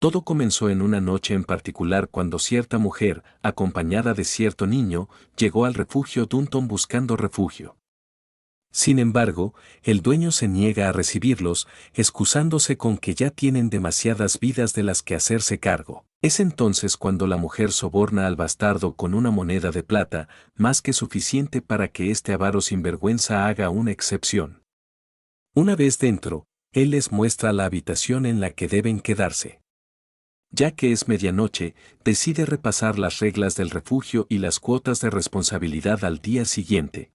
Todo comenzó en una noche en particular cuando cierta mujer, acompañada de cierto niño, llegó al refugio Dunton buscando refugio. Sin embargo, el dueño se niega a recibirlos, excusándose con que ya tienen demasiadas vidas de las que hacerse cargo. Es entonces cuando la mujer soborna al bastardo con una moneda de plata, más que suficiente para que este avaro sinvergüenza haga una excepción. Una vez dentro, él les muestra la habitación en la que deben quedarse. Ya que es medianoche, decide repasar las reglas del refugio y las cuotas de responsabilidad al día siguiente.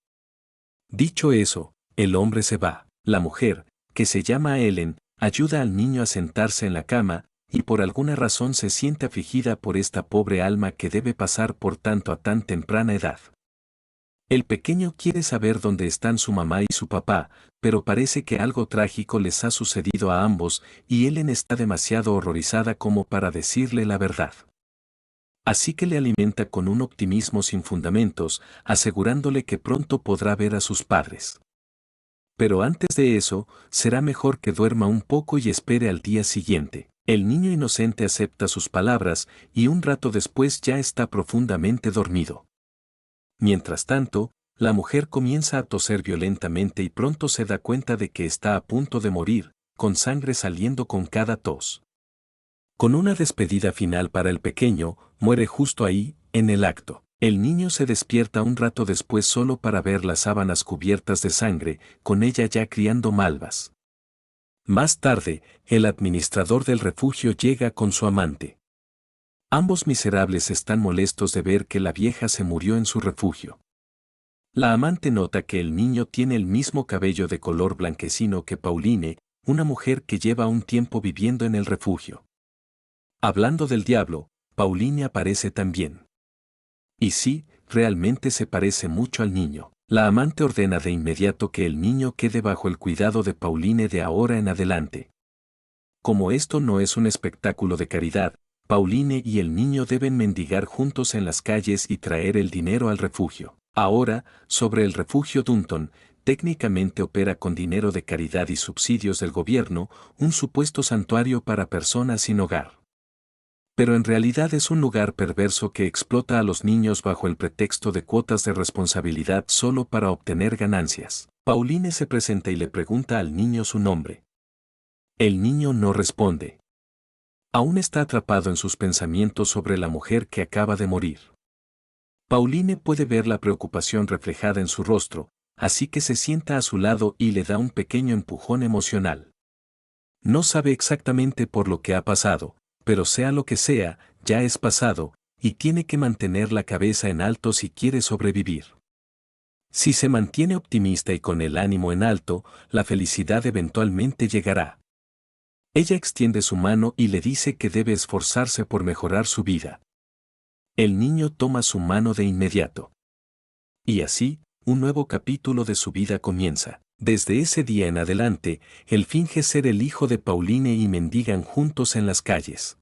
Dicho eso, el hombre se va. La mujer, que se llama Ellen, ayuda al niño a sentarse en la cama, y por alguna razón se siente afligida por esta pobre alma que debe pasar por tanto a tan temprana edad. El pequeño quiere saber dónde están su mamá y su papá, pero parece que algo trágico les ha sucedido a ambos, y Ellen está demasiado horrorizada como para decirle la verdad. Así que le alimenta con un optimismo sin fundamentos, asegurándole que pronto podrá ver a sus padres. Pero antes de eso, será mejor que duerma un poco y espere al día siguiente. El niño inocente acepta sus palabras y un rato después ya está profundamente dormido. Mientras tanto, la mujer comienza a toser violentamente y pronto se da cuenta de que está a punto de morir, con sangre saliendo con cada tos. Con una despedida final para el pequeño, muere justo ahí, en el acto. El niño se despierta un rato después solo para ver las sábanas cubiertas de sangre, con ella ya criando malvas. Más tarde, el administrador del refugio llega con su amante. Ambos miserables están molestos de ver que la vieja se murió en su refugio. La amante nota que el niño tiene el mismo cabello de color blanquecino que Pauline, una mujer que lleva un tiempo viviendo en el refugio. Hablando del diablo, Pauline aparece también. Y sí, realmente se parece mucho al niño. La amante ordena de inmediato que el niño quede bajo el cuidado de Pauline de ahora en adelante. Como esto no es un espectáculo de caridad, Pauline y el niño deben mendigar juntos en las calles y traer el dinero al refugio. Ahora, sobre el refugio Dunton, técnicamente opera con dinero de caridad y subsidios del gobierno, un supuesto santuario para personas sin hogar. Pero en realidad es un lugar perverso que explota a los niños bajo el pretexto de cuotas de responsabilidad solo para obtener ganancias. Pauline se presenta y le pregunta al niño su nombre. El niño no responde. Aún está atrapado en sus pensamientos sobre la mujer que acaba de morir. Pauline puede ver la preocupación reflejada en su rostro, así que se sienta a su lado y le da un pequeño empujón emocional. No sabe exactamente por lo que ha pasado, pero sea lo que sea, ya es pasado, y tiene que mantener la cabeza en alto si quiere sobrevivir. Si se mantiene optimista y con el ánimo en alto, la felicidad eventualmente llegará. Ella extiende su mano y le dice que debe esforzarse por mejorar su vida. El niño toma su mano de inmediato. Y así, un nuevo capítulo de su vida comienza. Desde ese día en adelante, él finge ser el hijo de Pauline y mendigan juntos en las calles.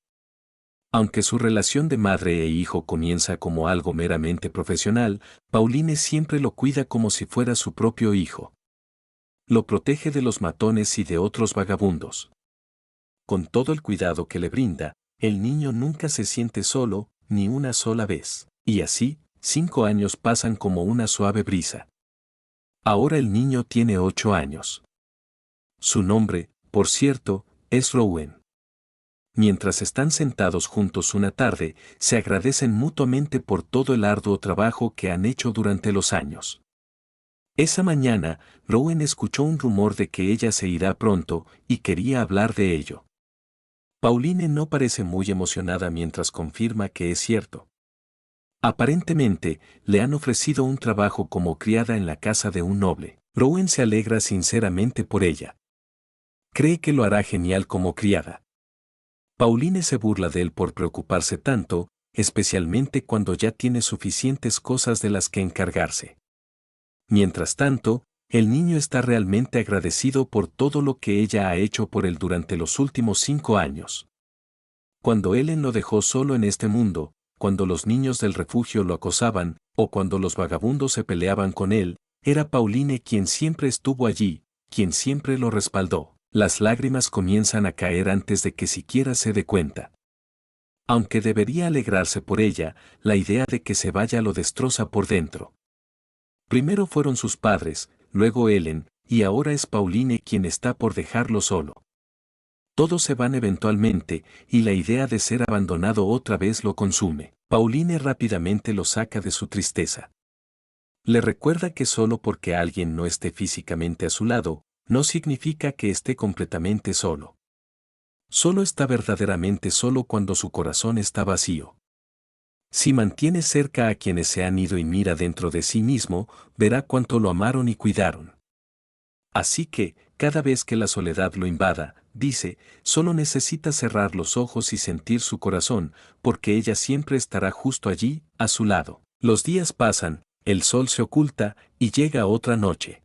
Aunque su relación de madre e hijo comienza como algo meramente profesional, Pauline siempre lo cuida como si fuera su propio hijo. Lo protege de los matones y de otros vagabundos. Con todo el cuidado que le brinda, el niño nunca se siente solo, ni una sola vez. Y así, 5 años pasan como una suave brisa. Ahora el niño tiene 8 años. Su nombre, por cierto, es Rowan. Mientras están sentados juntos una tarde, se agradecen mutuamente por todo el arduo trabajo que han hecho durante los años. Esa mañana, Rowan escuchó un rumor de que ella se irá pronto, y quería hablar de ello. Pauline no parece muy emocionada mientras confirma que es cierto. Aparentemente, le han ofrecido un trabajo como criada en la casa de un noble. Rowan se alegra sinceramente por ella. Cree que lo hará genial como criada. Pauline se burla de él por preocuparse tanto, especialmente cuando ya tiene suficientes cosas de las que encargarse. Mientras tanto, el niño está realmente agradecido por todo lo que ella ha hecho por él durante los últimos 5 años. Cuando Ellen lo dejó solo en este mundo, cuando los niños del refugio lo acosaban, o cuando los vagabundos se peleaban con él, era Pauline quien siempre estuvo allí, quien siempre lo respaldó. Las lágrimas comienzan a caer antes de que siquiera se dé cuenta. Aunque debería alegrarse por ella, la idea de que se vaya lo destroza por dentro. Primero fueron sus padres, luego Ellen, y ahora es Pauline quien está por dejarlo solo. Todos se van eventualmente, y la idea de ser abandonado otra vez lo consume. Pauline rápidamente lo saca de su tristeza. Le recuerda que solo porque alguien no esté físicamente a su lado, no significa que esté completamente solo. Solo está verdaderamente solo cuando su corazón está vacío. Si mantiene cerca a quienes se han ido y mira dentro de sí mismo, verá cuánto lo amaron y cuidaron. Así que, cada vez que la soledad lo invada, dice, solo necesita cerrar los ojos y sentir su corazón, porque ella siempre estará justo allí, a su lado. Los días pasan, el sol se oculta, y llega otra noche.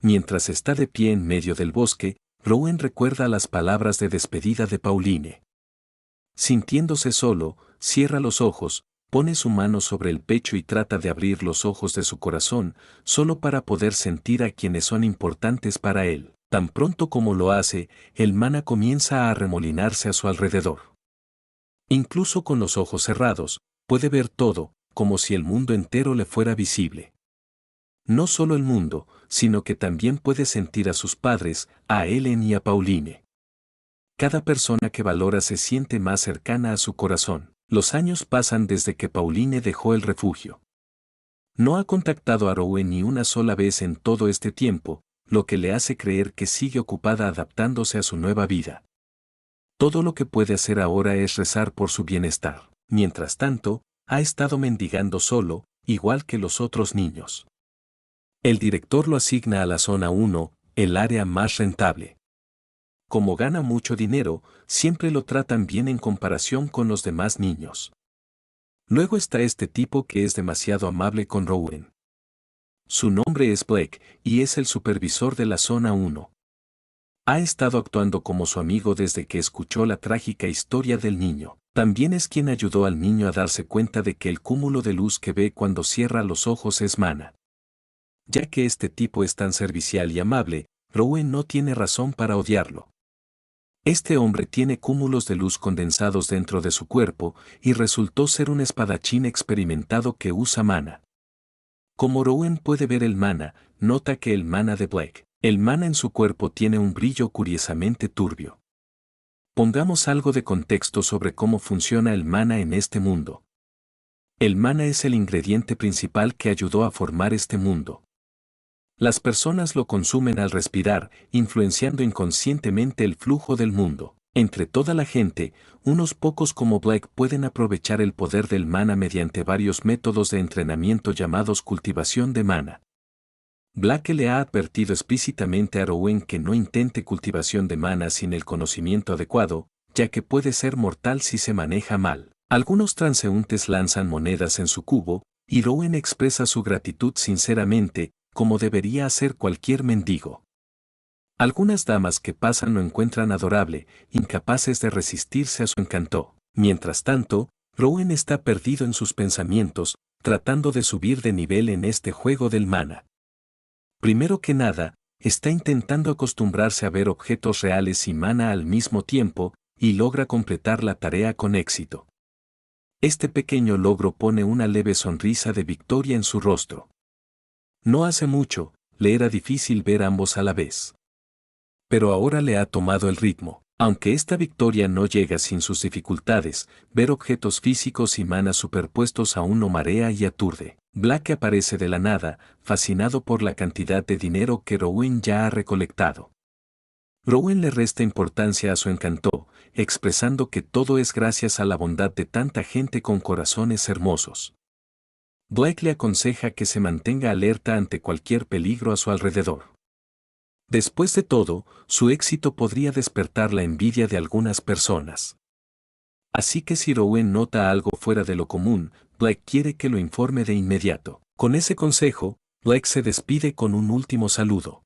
Mientras está de pie en medio del bosque, Rowan recuerda las palabras de despedida de Pauline. Sintiéndose solo, cierra los ojos, pone su mano sobre el pecho y trata de abrir los ojos de su corazón, solo para poder sentir a quienes son importantes para él. Tan pronto como lo hace, el mana comienza a arremolinarse a su alrededor. Incluso con los ojos cerrados, puede ver todo, como si el mundo entero le fuera visible. No solo el mundo, sino que también puede sentir a sus padres, a Ellen y a Pauline. Cada persona que valora se siente más cercana a su corazón. Los años pasan desde que Pauline dejó el refugio. No ha contactado a Rowan ni una sola vez en todo este tiempo, lo que le hace creer que sigue ocupada adaptándose a su nueva vida. Todo lo que puede hacer ahora es rezar por su bienestar. Mientras tanto, ha estado mendigando solo, igual que los otros niños. El director lo asigna a la zona 1, el área más rentable. Como gana mucho dinero, siempre lo tratan bien en comparación con los demás niños. Luego está este tipo que es demasiado amable con Rowan. Su nombre es Blake, y es el supervisor de la zona 1. Ha estado actuando como su amigo desde que escuchó la trágica historia del niño. También es quien ayudó al niño a darse cuenta de que el cúmulo de luz que ve cuando cierra los ojos es mana. Ya que este tipo es tan servicial y amable, Rowan no tiene razón para odiarlo. Este hombre tiene cúmulos de luz condensados dentro de su cuerpo y resultó ser un espadachín experimentado que usa mana. Como Rowan puede ver el mana, nota que el mana de Blake, el mana en su cuerpo tiene un brillo curiosamente turbio. Pongamos algo de contexto sobre cómo funciona el mana en este mundo. El mana es el ingrediente principal que ayudó a formar este mundo. Las personas lo consumen al respirar, influenciando inconscientemente el flujo del mundo. Entre toda la gente, unos pocos como Blake pueden aprovechar el poder del mana mediante varios métodos de entrenamiento llamados cultivación de mana. Blake le ha advertido explícitamente a Rowan que no intente cultivación de mana sin el conocimiento adecuado, ya que puede ser mortal si se maneja mal. Algunos transeúntes lanzan monedas en su cubo, y Rowan expresa su gratitud sinceramente, como debería hacer cualquier mendigo. Algunas damas que pasan lo encuentran adorable, incapaces de resistirse a su encanto. Mientras tanto, Rowan está perdido en sus pensamientos, tratando de subir de nivel en este juego del mana. Primero que nada, está intentando acostumbrarse a ver objetos reales y mana al mismo tiempo, y logra completar la tarea con éxito. Este pequeño logro pone una leve sonrisa de victoria en su rostro. No hace mucho, le era difícil ver ambos a la vez. Pero ahora le ha tomado el ritmo. Aunque esta victoria no llega sin sus dificultades, ver objetos físicos y manas superpuestos aún lo marea y aturde. Blake aparece de la nada, fascinado por la cantidad de dinero que Rowan ya ha recolectado. Rowan le resta importancia a su encanto, expresando que todo es gracias a la bondad de tanta gente con corazones hermosos. Blake le aconseja que se mantenga alerta ante cualquier peligro a su alrededor. Después de todo, su éxito podría despertar la envidia de algunas personas. Así que si Rowan nota algo fuera de lo común, Blake quiere que lo informe de inmediato. Con ese consejo, Blake se despide con un último saludo.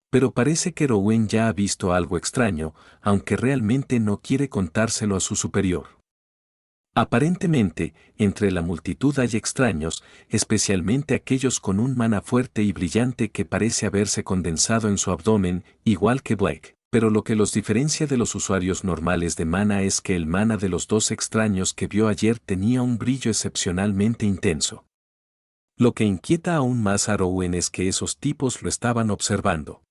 Pero parece que Rowan ya ha visto algo extraño, aunque realmente no quiere contárselo a su superior. Aparentemente, entre la multitud hay extraños, especialmente aquellos con un mana fuerte y brillante que parece haberse condensado en su abdomen, igual que Blake. Pero lo que los diferencia de los usuarios normales de mana es que el mana de los dos extraños que vio ayer tenía un brillo excepcionalmente intenso. Lo que inquieta aún más a Rowan es que esos tipos lo estaban observando.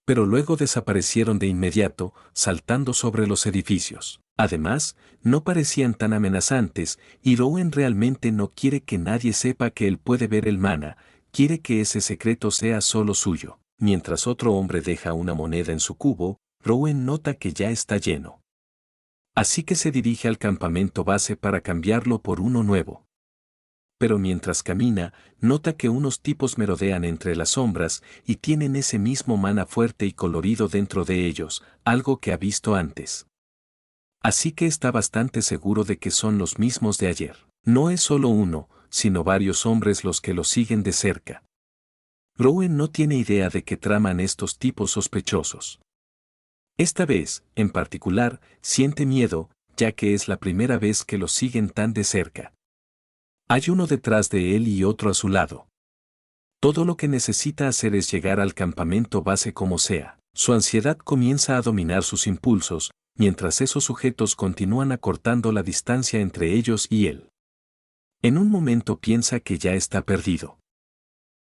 Pero luego desaparecieron de inmediato, saltando sobre los edificios. Además, no parecían tan amenazantes, y Rowan realmente no quiere que nadie sepa que él puede ver el mana, quiere que ese secreto sea solo suyo. Mientras otro hombre deja una moneda en su cubo, Rowan nota que ya está lleno. Así que se dirige al campamento base para cambiarlo por uno nuevo. Pero mientras camina, nota que unos tipos merodean entre las sombras y tienen ese mismo mana fuerte y colorido dentro de ellos, algo que ha visto antes. Así que está bastante seguro de que son los mismos de ayer. No es solo uno, sino varios hombres los que lo siguen de cerca. Rowan no tiene idea de qué traman estos tipos sospechosos. Esta vez, en particular, siente miedo, ya que es la primera vez que lo siguen tan de cerca. Hay uno detrás de él y otro a su lado. Todo lo que necesita hacer es llegar al campamento base como sea. Su ansiedad comienza a dominar sus impulsos, mientras esos sujetos continúan acortando la distancia entre ellos y él. En un momento piensa que ya está perdido.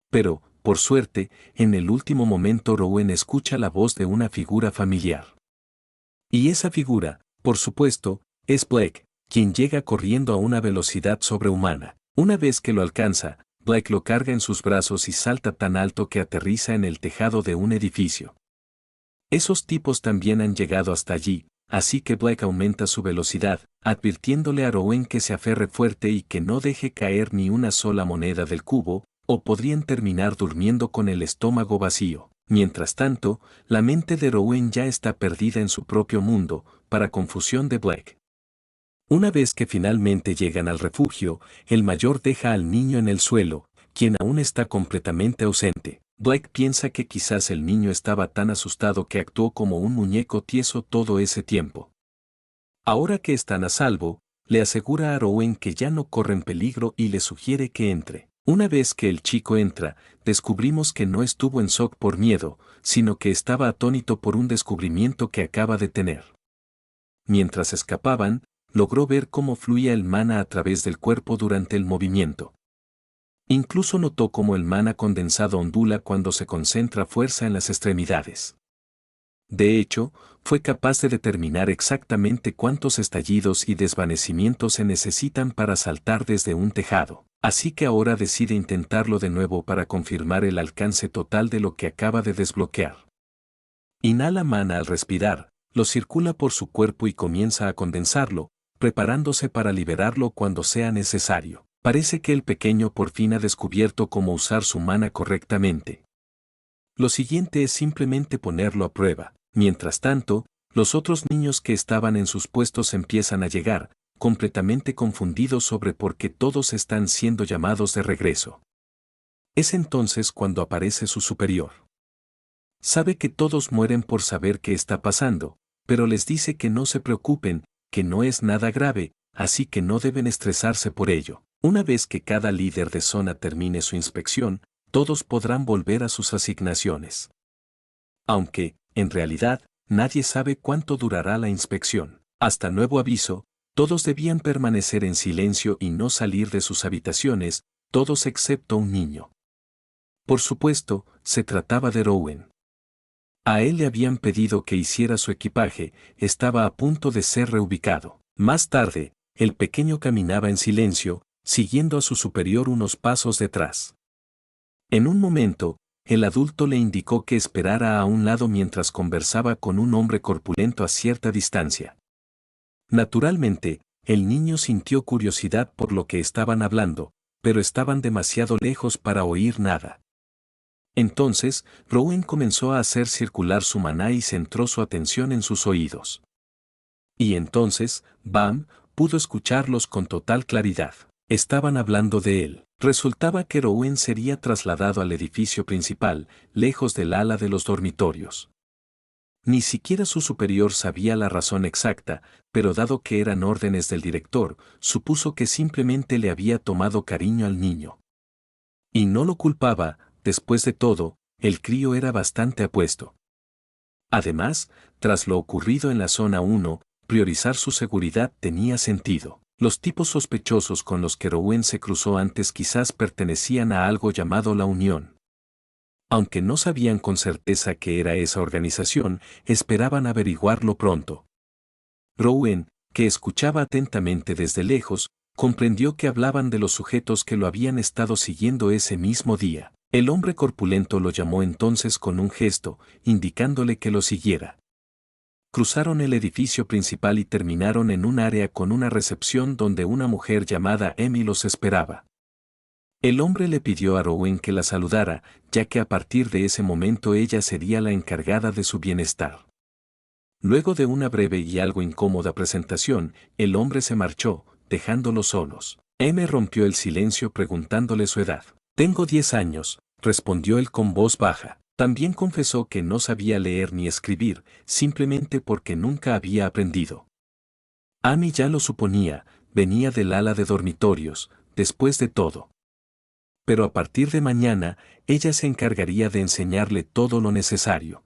Pero, por suerte, en el último momento Rowan escucha la voz de una figura familiar. Y esa figura, por supuesto, es Blake, quien llega corriendo a una velocidad sobrehumana. Una vez que lo alcanza, Blake lo carga en sus brazos y salta tan alto que aterriza en el tejado de un edificio. Esos tipos también han llegado hasta allí, así que Blake aumenta su velocidad, advirtiéndole a Rowan que se aferre fuerte y que no deje caer ni una sola moneda del cubo, o podrían terminar durmiendo con el estómago vacío. Mientras tanto, la mente de Rowan ya está perdida en su propio mundo, para confusión de Blake. Una vez que finalmente llegan al refugio, el mayor deja al niño en el suelo, quien aún está completamente ausente. Blake piensa que quizás el niño estaba tan asustado que actuó como un muñeco tieso todo ese tiempo. Ahora que están a salvo, le asegura a Rowan que ya no corren peligro y le sugiere que entre. Una vez que el chico entra, descubrimos que no estuvo en shock por miedo, sino que estaba atónito por un descubrimiento que acaba de tener. Mientras escapaban, logró ver cómo fluía el mana a través del cuerpo durante el movimiento. Incluso notó cómo el mana condensado ondula cuando se concentra fuerza en las extremidades. De hecho, fue capaz de determinar exactamente cuántos estallidos y desvanecimientos se necesitan para saltar desde un tejado. Así que ahora decide intentarlo de nuevo para confirmar el alcance total de lo que acaba de desbloquear. Inhala mana al respirar, lo circula por su cuerpo y comienza a condensarlo, preparándose para liberarlo cuando sea necesario. Parece que el pequeño por fin ha descubierto cómo usar su mana correctamente. Lo siguiente es simplemente ponerlo a prueba. Mientras tanto, los otros niños que estaban en sus puestos empiezan a llegar, completamente confundidos sobre por qué todos están siendo llamados de regreso. Es entonces cuando aparece su superior. Sabe que todos mueren por saber qué está pasando, pero les dice que no se preocupen, que no es nada grave, así que no deben estresarse por ello. Una vez que cada líder de zona termine su inspección, todos podrán volver a sus asignaciones. Aunque, en realidad, nadie sabe cuánto durará la inspección. Hasta nuevo aviso, todos debían permanecer en silencio y no salir de sus habitaciones, todos excepto un niño. Por supuesto, se trataba de Rowan. A él le habían pedido que hiciera su equipaje, estaba a punto de ser reubicado. Más tarde, el pequeño caminaba en silencio, siguiendo a su superior unos pasos detrás. En un momento, el adulto le indicó que esperara a un lado mientras conversaba con un hombre corpulento a cierta distancia. Naturalmente, el niño sintió curiosidad por lo que estaban hablando, pero estaban demasiado lejos para oír nada. Entonces, Rowan comenzó a hacer circular su maná y centró su atención en sus oídos. Y entonces, Bam, pudo escucharlos con total claridad. Estaban hablando de él. Resultaba que Rowan sería trasladado al edificio principal, lejos del ala de los dormitorios. Ni siquiera su superior sabía la razón exacta, pero dado que eran órdenes del director, supuso que simplemente le había tomado cariño al niño. Y no lo culpaba, después de todo, el crío era bastante apuesto. Además, tras lo ocurrido en la zona 1, priorizar su seguridad tenía sentido. Los tipos sospechosos con los que Rowan se cruzó antes quizás pertenecían a algo llamado la Unión. Aunque no sabían con certeza qué era esa organización, esperaban averiguarlo pronto. Rowan, que escuchaba atentamente desde lejos, comprendió que hablaban de los sujetos que lo habían estado siguiendo ese mismo día. El hombre corpulento lo llamó entonces con un gesto, indicándole que lo siguiera. Cruzaron el edificio principal y terminaron en un área con una recepción donde una mujer llamada Amy los esperaba. El hombre le pidió a Rowan que la saludara, ya que a partir de ese momento ella sería la encargada de su bienestar. Luego de una breve y algo incómoda presentación, el hombre se marchó, dejándolos solos. M rompió el silencio preguntándole su edad. «Tengo 10 años», respondió él con voz baja. También confesó que no sabía leer ni escribir, simplemente porque nunca había aprendido. Amy ya lo suponía, venía del ala de dormitorios, después de todo. Pero a partir de mañana, ella se encargaría de enseñarle todo lo necesario.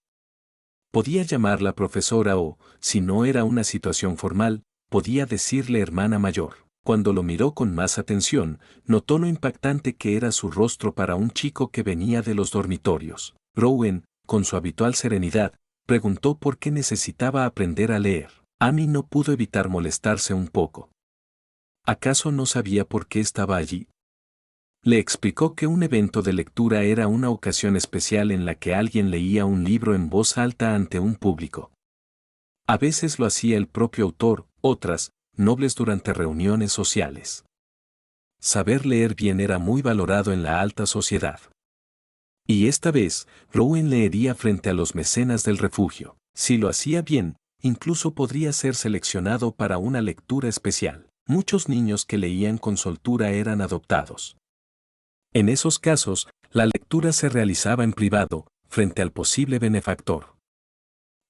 Podía llamarla profesora o, si no era una situación formal, podía decirle hermana mayor. Cuando lo miró con más atención, notó lo impactante que era su rostro para un chico que venía de los dormitorios. Rowan, con su habitual serenidad, preguntó por qué necesitaba aprender a leer. Amy no pudo evitar molestarse un poco. ¿Acaso no sabía por qué estaba allí? Le explicó que un evento de lectura era una ocasión especial en la que alguien leía un libro en voz alta ante un público. A veces lo hacía el propio autor, otras, nobles durante reuniones sociales. Saber leer bien era muy valorado en la alta sociedad. Y esta vez, Rowan leería frente a los mecenas del refugio. Si lo hacía bien, incluso podría ser seleccionado para una lectura especial. Muchos niños que leían con soltura eran adoptados. En esos casos, la lectura se realizaba en privado, frente al posible benefactor.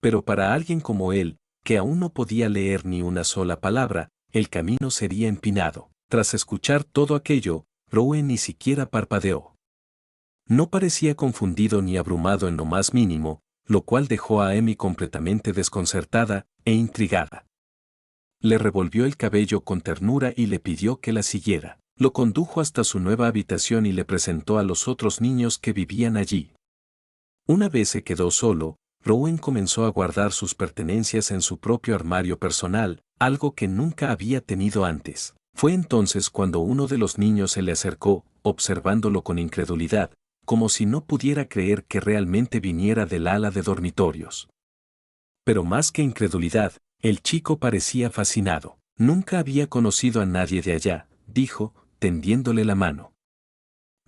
Pero para alguien como él, que aún no podía leer ni una sola palabra, el camino sería empinado. Tras escuchar todo aquello, Rowan ni siquiera parpadeó. No parecía confundido ni abrumado en lo más mínimo, lo cual dejó a Amy completamente desconcertada e intrigada. Le revolvió el cabello con ternura y le pidió que la siguiera. Lo condujo hasta su nueva habitación y le presentó a los otros niños que vivían allí. Una vez se quedó solo, Rowan comenzó a guardar sus pertenencias en su propio armario personal, algo que nunca había tenido antes. Fue entonces cuando uno de los niños se le acercó, observándolo con incredulidad, como si no pudiera creer que realmente viniera del ala de dormitorios. Pero más que incredulidad, el chico parecía fascinado. Nunca había conocido a nadie de allá, dijo, tendiéndole la mano.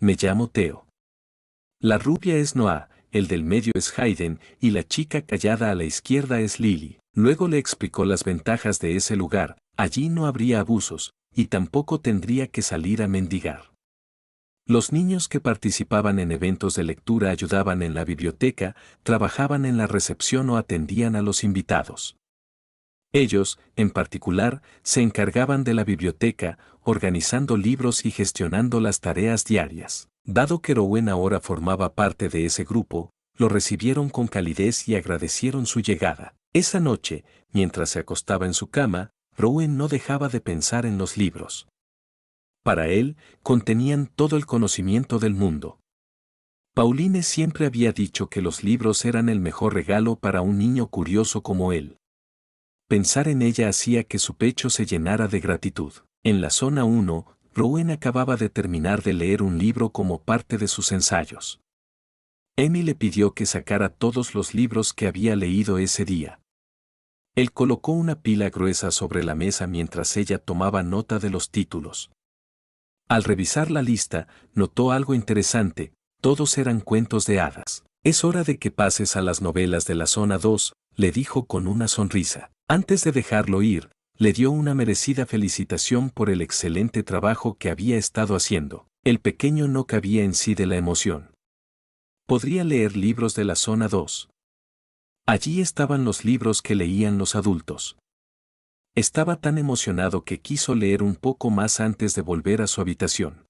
Me llamo Theo. La rubia es Noah, el del medio es Hayden, y la chica callada a la izquierda es Lily. Luego le explicó las ventajas de ese lugar, allí no habría abusos, y tampoco tendría que salir a mendigar. Los niños que participaban en eventos de lectura ayudaban en la biblioteca, trabajaban en la recepción o atendían a los invitados. Ellos, en particular, se encargaban de la biblioteca, organizando libros y gestionando las tareas diarias. Dado que Rowan ahora formaba parte de ese grupo, lo recibieron con calidez y agradecieron su llegada. Esa noche, mientras se acostaba en su cama, Rowan no dejaba de pensar en los libros. Para él, contenían todo el conocimiento del mundo. Pauline siempre había dicho que los libros eran el mejor regalo para un niño curioso como él. Pensar en ella hacía que su pecho se llenara de gratitud. En la zona 1, Rowan acababa de terminar de leer un libro como parte de sus ensayos. Amy le pidió que sacara todos los libros que había leído ese día. Él colocó una pila gruesa sobre la mesa mientras ella tomaba nota de los títulos. Al revisar la lista, notó algo interesante, todos eran cuentos de hadas. Es hora de que pases a las novelas de la zona 2, le dijo con una sonrisa. Antes de dejarlo ir, le dio una merecida felicitación por el excelente trabajo que había estado haciendo. El pequeño no cabía en sí de la emoción. ¿Podría leer libros de la zona 2? Allí estaban los libros que leían los adultos. Estaba tan emocionado que quiso leer un poco más antes de volver a su habitación.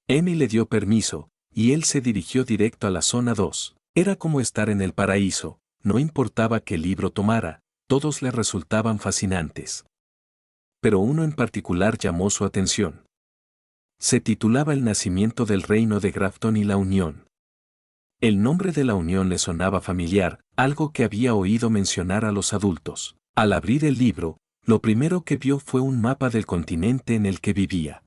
Amy le dio permiso, y él se dirigió directo a la zona 2. Era como estar en el paraíso, no importaba qué libro tomara, todos le resultaban fascinantes. Pero uno en particular llamó su atención. Se titulaba El nacimiento del reino de Grafton y la Unión. El nombre de la Unión le sonaba familiar, algo que había oído mencionar a los adultos. Al abrir el libro, lo primero que vio fue un mapa del continente en el que vivía.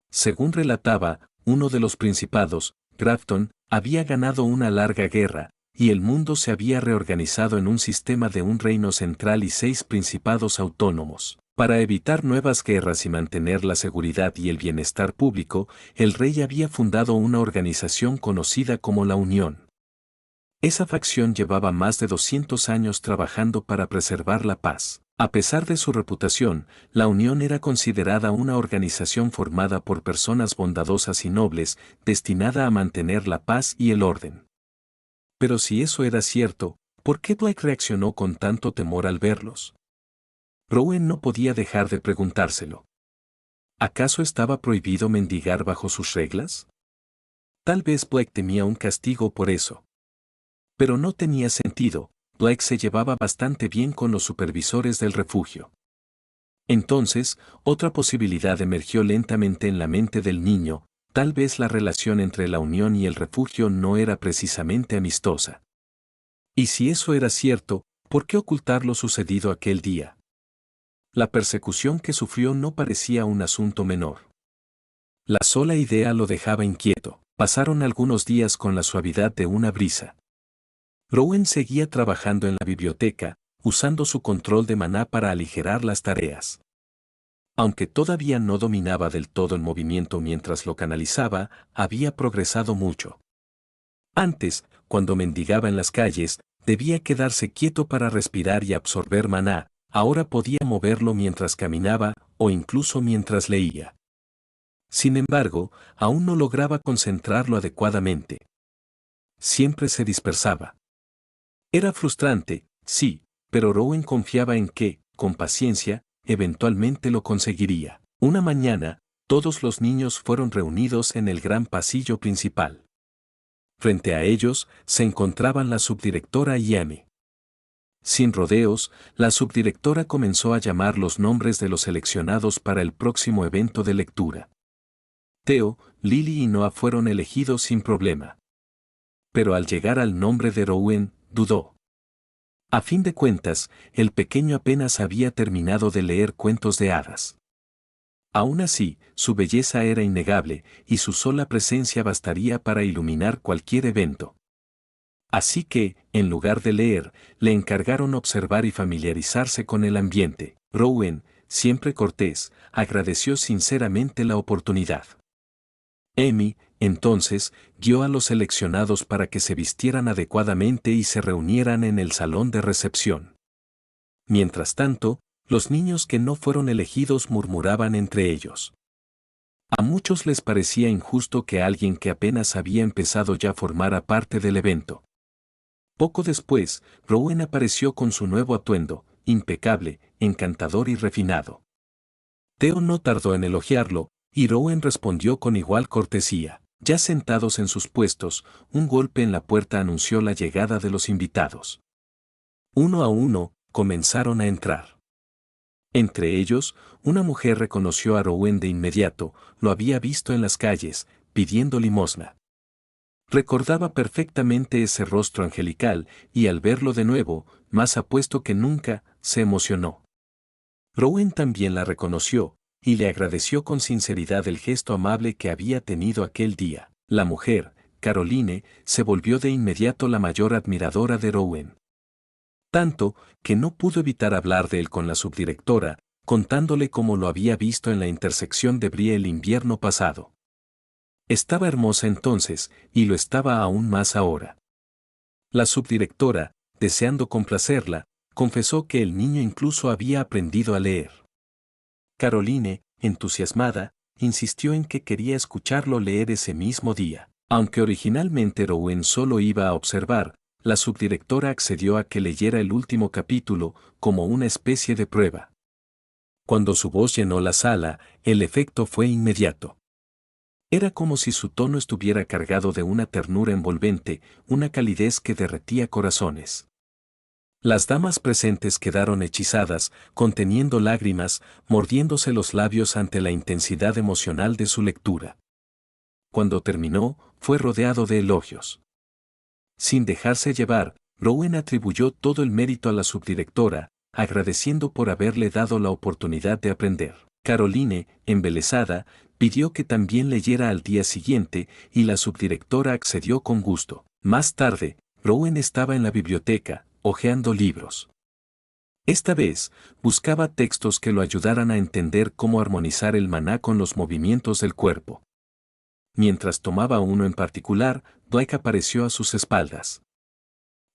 Según relataba, uno de los principados, Grafton, había ganado una larga guerra, y el mundo se había reorganizado en un sistema de un reino central y 6 principados autónomos. Para evitar nuevas guerras y mantener la seguridad y el bienestar público, el rey había fundado una organización conocida como la Unión. Esa facción llevaba más de 200 años trabajando para preservar la paz. A pesar de su reputación, la Unión era considerada una organización formada por personas bondadosas y nobles, destinada a mantener la paz y el orden. Pero si eso era cierto, ¿por qué Blake reaccionó con tanto temor al verlos? Rowan no podía dejar de preguntárselo. ¿Acaso estaba prohibido mendigar bajo sus reglas? Tal vez Blake temía un castigo por eso. Pero no tenía sentido, Blake se llevaba bastante bien con los supervisores del refugio. Entonces, otra posibilidad emergió lentamente en la mente del niño, tal vez la relación entre la Unión y el refugio no era precisamente amistosa. Y si eso era cierto, ¿por qué ocultar lo sucedido aquel día? La persecución que sufrió no parecía un asunto menor. La sola idea lo dejaba inquieto. Pasaron algunos días con la suavidad de una brisa. Rowan seguía trabajando en la biblioteca, usando su control de maná para aligerar las tareas. Aunque todavía no dominaba del todo el movimiento mientras lo canalizaba, había progresado mucho. Antes, cuando mendigaba en las calles, debía quedarse quieto para respirar y absorber maná, ahora podía moverlo mientras caminaba o incluso mientras leía. Sin embargo, aún no lograba concentrarlo adecuadamente. Siempre se dispersaba. Era frustrante, sí, pero Rowan confiaba en que, con paciencia, eventualmente lo conseguiría. Una mañana, todos los niños fueron reunidos en el gran pasillo principal. Frente a ellos, se encontraban la subdirectora y Amy. Sin rodeos, la subdirectora comenzó a llamar los nombres de los seleccionados para el próximo evento de lectura. Theo, Lily y Noah fueron elegidos sin problema. Pero al llegar al nombre de Rowan, dudó. A fin de cuentas, el pequeño apenas había terminado de leer cuentos de hadas. Aún así, su belleza era innegable, y su sola presencia bastaría para iluminar cualquier evento. Así que, en lugar de leer, le encargaron observar y familiarizarse con el ambiente. Rowan, siempre cortés, agradeció sinceramente la oportunidad. Amy, entonces, guió a los seleccionados para que se vistieran adecuadamente y se reunieran en el salón de recepción. Mientras tanto, los niños que no fueron elegidos murmuraban entre ellos. A muchos les parecía injusto que alguien que apenas había empezado ya formara parte del evento. Poco después, Rowan apareció con su nuevo atuendo, impecable, encantador y refinado. Theo no tardó en elogiarlo, y Rowan respondió con igual cortesía. Ya sentados en sus puestos, un golpe en la puerta anunció la llegada de los invitados. Uno a uno, comenzaron a entrar. Entre ellos, una mujer reconoció a Rowan de inmediato, lo había visto en las calles, pidiendo limosna. Recordaba perfectamente ese rostro angelical, y al verlo de nuevo, más apuesto que nunca, se emocionó. Rowan también la reconoció, y le agradeció con sinceridad el gesto amable que había tenido aquel día. La mujer, Caroline, se volvió de inmediato la mayor admiradora de Rowan. Tanto, que no pudo evitar hablar de él con la subdirectora, contándole cómo lo había visto en la intersección de Brie el invierno pasado. Estaba hermosa entonces, y lo estaba aún más ahora. La subdirectora, deseando complacerla, confesó que el niño incluso había aprendido a leer. Caroline, entusiasmada, insistió en que quería escucharlo leer ese mismo día. Aunque originalmente Rowan solo iba a observar, la subdirectora accedió a que leyera el último capítulo como una especie de prueba. Cuando su voz llenó la sala, el efecto fue inmediato. Era como si su tono estuviera cargado de una ternura envolvente, una calidez que derretía corazones. Las damas presentes quedaron hechizadas, conteniendo lágrimas, mordiéndose los labios ante la intensidad emocional de su lectura. Cuando terminó, fue rodeado de elogios. Sin dejarse llevar, Rowan atribuyó todo el mérito a la subdirectora, agradeciendo por haberle dado la oportunidad de aprender. Caroline, embelesada, pidió que también leyera al día siguiente y la subdirectora accedió con gusto. Más tarde, Rowan estaba en la biblioteca, hojeando libros. Esta vez, buscaba textos que lo ayudaran a entender cómo armonizar el maná con los movimientos del cuerpo. Mientras tomaba uno en particular, Blake apareció a sus espaldas.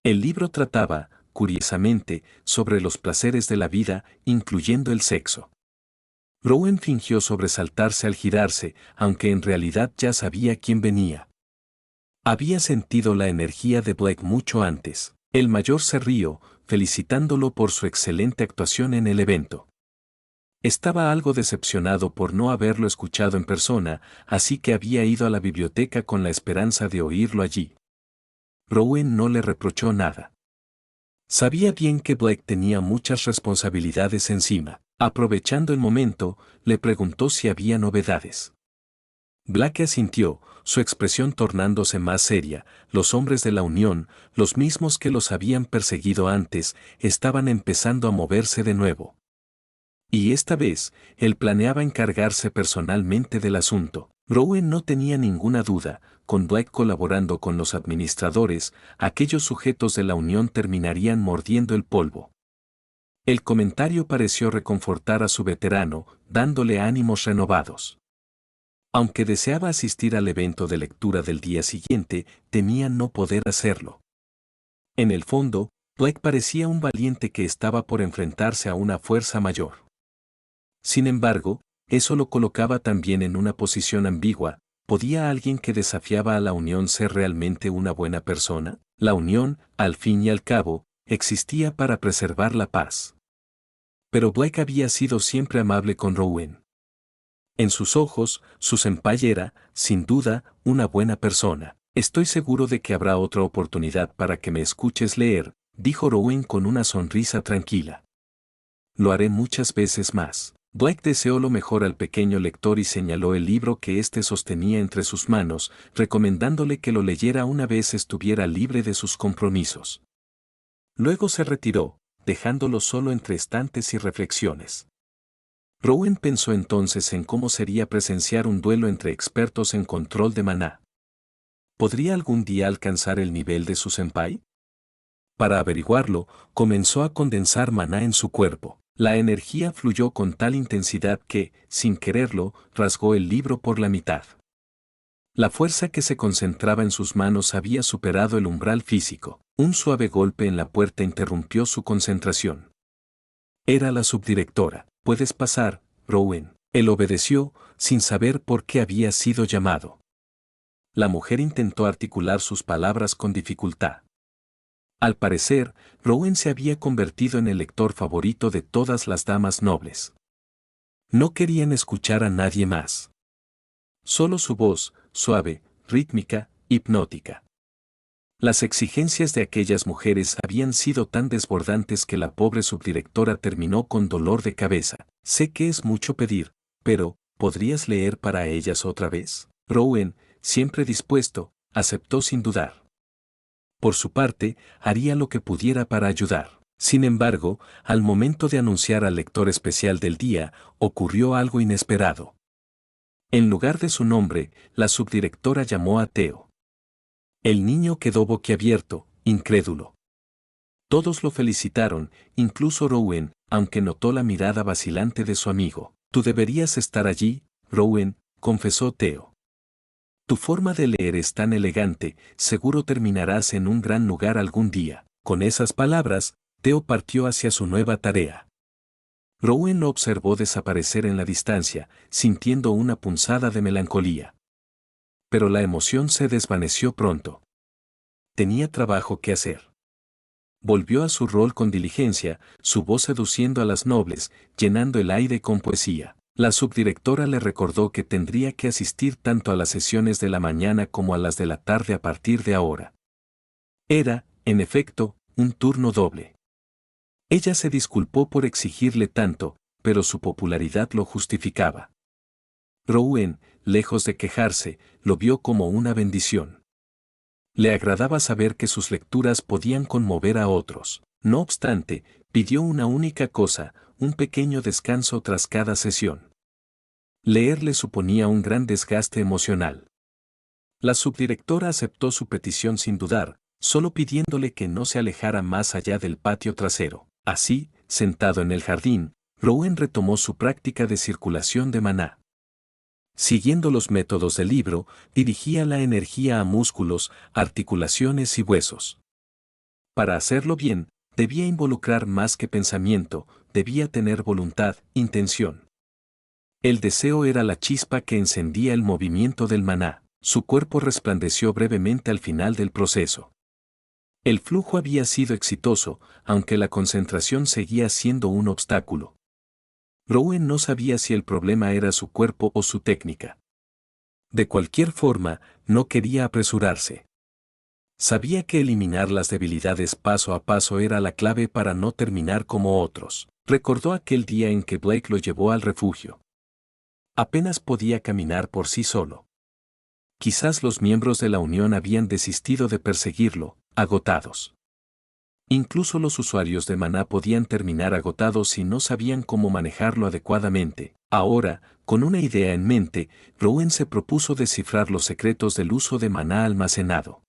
El libro trataba, curiosamente, sobre los placeres de la vida, incluyendo el sexo. Rowan fingió sobresaltarse al girarse, aunque en realidad ya sabía quién venía. Había sentido la energía de Blake mucho antes. El mayor se rió, felicitándolo por su excelente actuación en el evento. Estaba algo decepcionado por no haberlo escuchado en persona, así que había ido a la biblioteca con la esperanza de oírlo allí. Rowan no le reprochó nada. Sabía bien que Blake tenía muchas responsabilidades encima. Aprovechando el momento, le preguntó si había novedades. Blake asintió, su expresión tornándose más seria. Los hombres de la Unión, los mismos que los habían perseguido antes, estaban empezando a moverse de nuevo. Y esta vez, él planeaba encargarse personalmente del asunto. Rowan no tenía ninguna duda, con Blake colaborando con los administradores, aquellos sujetos de la Unión terminarían mordiendo el polvo. El comentario pareció reconfortar a su veterano, dándole ánimos renovados. Aunque deseaba asistir al evento de lectura del día siguiente, temía no poder hacerlo. En el fondo, Blake parecía un valiente que estaba por enfrentarse a una fuerza mayor. Sin embargo, eso lo colocaba también en una posición ambigua. ¿Podía alguien que desafiaba a la Unión ser realmente una buena persona? La Unión, al fin y al cabo, existía para preservar la paz. Pero Blake había sido siempre amable con Rowan. En sus ojos, su senpai era, sin duda, una buena persona. Estoy seguro de que habrá otra oportunidad para que me escuches leer, dijo Rowan con una sonrisa tranquila. Lo haré muchas veces más. Blake deseó lo mejor al pequeño lector y señaló el libro que éste sostenía entre sus manos, recomendándole que lo leyera una vez estuviera libre de sus compromisos. Luego se retiró, dejándolo solo entre estantes y reflexiones. Rowan pensó entonces en cómo sería presenciar un duelo entre expertos en control de maná. ¿Podría algún día alcanzar el nivel de su senpai? Para averiguarlo, comenzó a condensar maná en su cuerpo. La energía fluyó con tal intensidad que, sin quererlo, rasgó el libro por la mitad. La fuerza que se concentraba en sus manos había superado el umbral físico. Un suave golpe en la puerta interrumpió su concentración. Era la subdirectora. «Puedes pasar, Rowan». Él obedeció, sin saber por qué había sido llamado. La mujer intentó articular sus palabras con dificultad. Al parecer, Rowan se había convertido en el lector favorito de todas las damas nobles. No querían escuchar a nadie más. Solo su voz, suave, rítmica, hipnótica. Las exigencias de aquellas mujeres habían sido tan desbordantes que la pobre subdirectora terminó con dolor de cabeza. Sé que es mucho pedir, pero, ¿podrías leer para ellas otra vez? Rowan, siempre dispuesto, aceptó sin dudar. Por su parte, haría lo que pudiera para ayudar. Sin embargo, al momento de anunciar al lector especial del día, ocurrió algo inesperado. En lugar de su nombre, la subdirectora llamó a Theo. El niño quedó boquiabierto, incrédulo. Todos lo felicitaron, incluso Rowan, aunque notó la mirada vacilante de su amigo. «Tú deberías estar allí, Rowan», confesó Theo. «Tu forma de leer es tan elegante, seguro terminarás en un gran lugar algún día». Con esas palabras, Theo partió hacia su nueva tarea. Rowan lo observó desaparecer en la distancia, sintiendo una punzada de melancolía. Pero la emoción se desvaneció pronto. tenía trabajo que hacer. Volvió a su rol con diligencia, su voz seduciendo a las nobles, llenando el aire con poesía. La subdirectora le recordó que tendría que asistir tanto a las sesiones de la mañana como a las de la tarde a partir de ahora. Era, en efecto, un turno doble. Ella se disculpó por exigirle tanto, pero su popularidad lo justificaba. Rowan, lejos de quejarse, lo vio como una bendición. Le agradaba saber que sus lecturas podían conmover a otros. No obstante, pidió una única cosa, un pequeño descanso tras cada sesión. Leer le suponía un gran desgaste emocional. La subdirectora aceptó su petición sin dudar, solo pidiéndole que no se alejara más allá del patio trasero. Así, sentado en el jardín, Rowan retomó su práctica de circulación de maná. Siguiendo los métodos del libro, dirigía la energía a músculos, articulaciones y huesos. Para hacerlo bien, debía involucrar más que pensamiento, debía tener voluntad, intención. El deseo era la chispa que encendía el movimiento del maná. Su cuerpo resplandeció brevemente al final del proceso. El flujo había sido exitoso, aunque la concentración seguía siendo un obstáculo. Rowan no sabía si el problema era su cuerpo o su técnica. De cualquier forma, no quería apresurarse. Sabía que eliminar las debilidades paso a paso era la clave para no terminar como otros. Recordó aquel día en que Blake lo llevó al refugio. Apenas podía caminar por sí solo. Quizás los miembros de la Unión habían desistido de perseguirlo, agotados. Incluso los usuarios de maná podían terminar agotados si no sabían cómo manejarlo adecuadamente. Ahora, con una idea en mente, Rowan se propuso descifrar los secretos del uso de maná almacenado.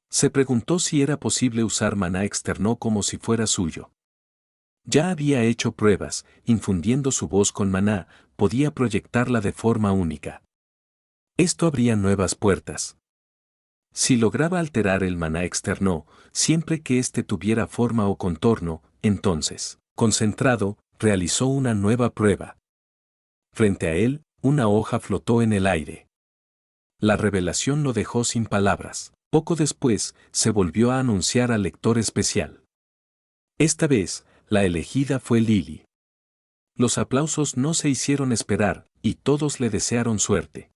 Se preguntó si era posible usar maná externo como si fuera suyo. Ya había hecho pruebas, infundiendo su voz con maná, podía proyectarla de forma única. Esto abría nuevas puertas. Si lograba alterar el maná externo, siempre que éste tuviera forma o contorno, entonces, concentrado, realizó una nueva prueba. Frente a él, una hoja flotó en el aire. La revelación lo dejó sin palabras. Poco después, se volvió a anunciar al lector especial. Esta vez, la elegida fue Lily. Los aplausos no se hicieron esperar, y todos le desearon suerte.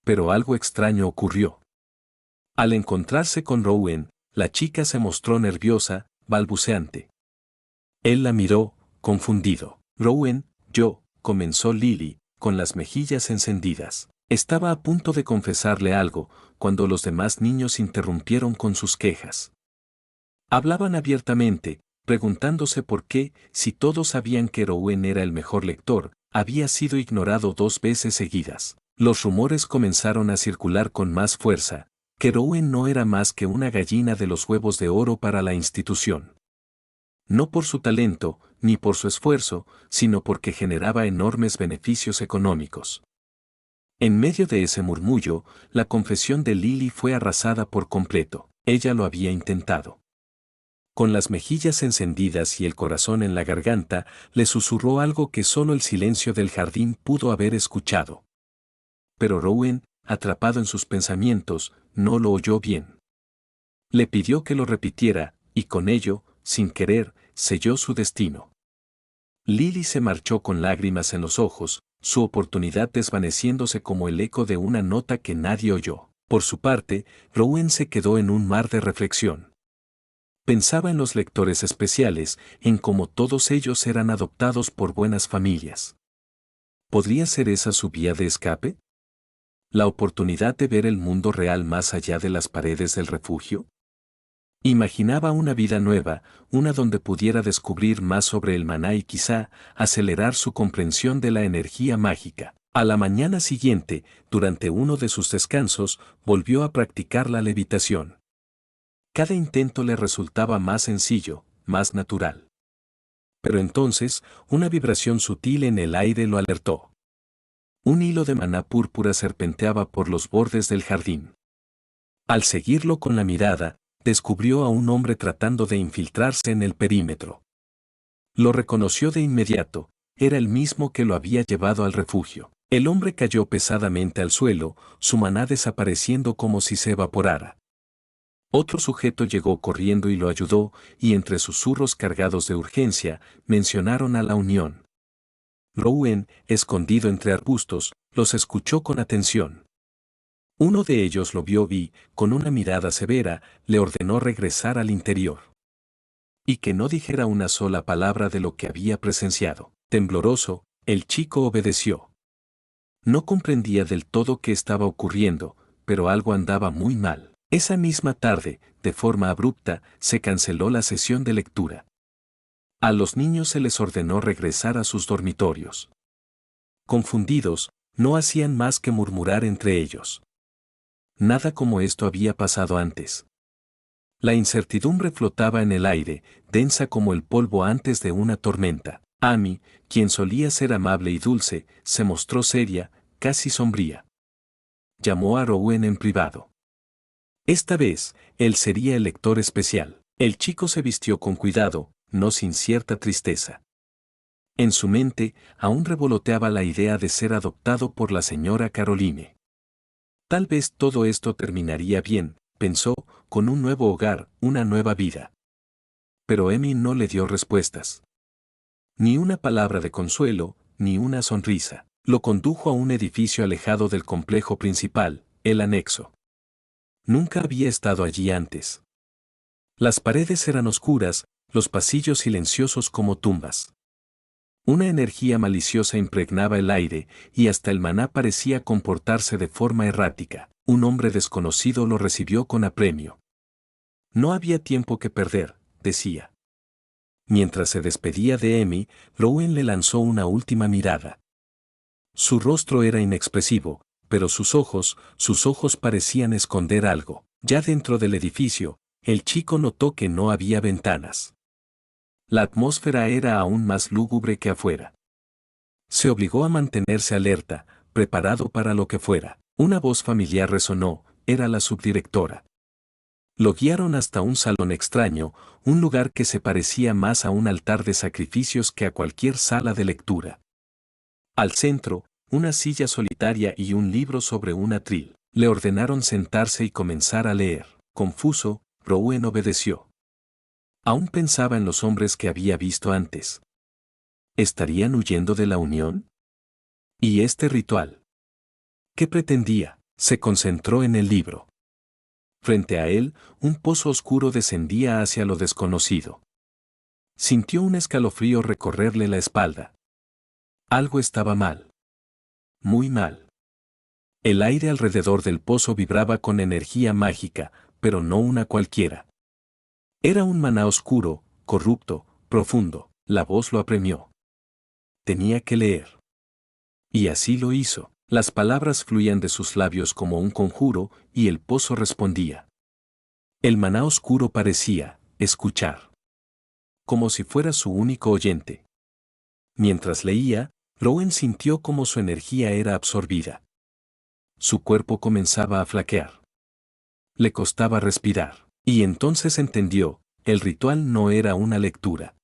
Pero algo extraño ocurrió. Al encontrarse con Rowan, la chica se mostró nerviosa, balbuceante. Él la miró, confundido. Rowan, comenzó Lily, con las mejillas encendidas. Estaba a punto de confesarle algo, cuando los demás niños interrumpieron con sus quejas. Hablaban abiertamente, preguntándose por qué, si todos sabían que Rowan era el mejor lector, había sido ignorado 2 veces seguidas. Los rumores comenzaron a circular con más fuerza, que Rowan no era más que una gallina de los huevos de oro para la institución. No por su talento, ni por su esfuerzo, sino porque generaba enormes beneficios económicos. En medio de ese murmullo, la confesión de Lily fue arrasada por completo. Ella lo había intentado. Con las mejillas encendidas y el corazón en la garganta, le susurró algo que solo el silencio del jardín pudo haber escuchado. Pero Rowan, atrapado en sus pensamientos, no lo oyó bien. Le pidió que lo repitiera, y con ello, sin querer, selló su destino. Lily se marchó con lágrimas en los ojos, su oportunidad desvaneciéndose como el eco de una nota que nadie oyó. Por su parte, Rowan se quedó en un mar de reflexión. Pensaba en los lectores especiales, en cómo todos ellos eran adoptados por buenas familias. ¿Podría ser esa su vía de escape? ¿La oportunidad de ver el mundo real más allá de las paredes del refugio? Imaginaba una vida nueva, una donde pudiera descubrir más sobre el maná y quizá acelerar su comprensión de la energía mágica. A la mañana siguiente, durante uno de sus descansos, volvió a practicar la levitación. Cada intento le resultaba más sencillo, más natural. Pero entonces, una vibración sutil en el aire lo alertó. Un hilo de maná púrpura serpenteaba por los bordes del jardín. Al seguirlo con la mirada, descubrió a un hombre tratando de infiltrarse en el perímetro. Lo reconoció de inmediato, era el mismo que lo había llevado al refugio. El hombre cayó pesadamente al suelo, su maná desapareciendo como si se evaporara. Otro sujeto llegó corriendo y lo ayudó, y entre susurros cargados de urgencia, mencionaron a la unión. Rowan, escondido entre arbustos, los escuchó con atención. Uno de ellos lo vio y, con una mirada severa, le ordenó regresar al interior. Y que no dijera una sola palabra de lo que había presenciado. Tembloroso, el chico obedeció. No comprendía del todo qué estaba ocurriendo, pero algo andaba muy mal. Esa misma tarde, de forma abrupta, se canceló la sesión de lectura. A los niños se les ordenó regresar a sus dormitorios. Confundidos, no hacían más que murmurar entre ellos. Nada como esto había pasado antes. La incertidumbre flotaba en el aire, densa como el polvo antes de una tormenta. Amy, quien solía ser amable y dulce, se mostró seria, casi sombría. Llamó a Rowan en privado. Esta vez, él sería el lector especial. El chico se vistió con cuidado, no sin cierta tristeza. En su mente, aún revoloteaba la idea de ser adoptado por la señora Caroline. Tal vez todo esto terminaría bien, pensó, con un nuevo hogar, una nueva vida. Pero Amy no le dio respuestas. Ni una palabra de consuelo, ni una sonrisa. Lo condujo a un edificio alejado del complejo principal, el anexo. Nunca había estado allí antes. Las paredes eran oscuras, los pasillos silenciosos como tumbas. Una energía maliciosa impregnaba el aire, y hasta el maná parecía comportarse de forma errática. Un hombre desconocido lo recibió con apremio. No había tiempo que perder, decía. Mientras se despedía de Amy, Rowan le lanzó una última mirada. Su rostro era inexpresivo, pero sus ojos parecían esconder algo. Ya dentro del edificio, el chico notó que no había ventanas. La atmósfera era aún más lúgubre que afuera. Se obligó a mantenerse alerta, preparado para lo que fuera. Una voz familiar resonó, era la subdirectora. Lo guiaron hasta un salón extraño, un lugar que se parecía más a un altar de sacrificios que a cualquier sala de lectura. Al centro, una silla solitaria y un libro sobre un atril. Le ordenaron sentarse y comenzar a leer. Confuso, Rowan obedeció. Aún pensaba en los hombres que había visto antes. ¿Estarían huyendo de la unión? ¿Y este ritual? ¿Qué pretendía? Se concentró en el libro. Frente a él, un pozo oscuro descendía hacia lo desconocido. Sintió un escalofrío recorrerle la espalda. Algo estaba mal. Muy mal. El aire alrededor del pozo vibraba con energía mágica, pero no una cualquiera. Era un maná oscuro, corrupto, profundo. La voz lo apremió. Tenía que leer. Y así lo hizo. Las palabras fluían de sus labios como un conjuro, y el pozo respondía. El maná oscuro parecía escuchar. Como si fuera su único oyente. Mientras leía, Rowan sintió como su energía era absorbida. Su cuerpo comenzaba a flaquear. Le costaba respirar. Y entonces entendió, el ritual no era una lectura.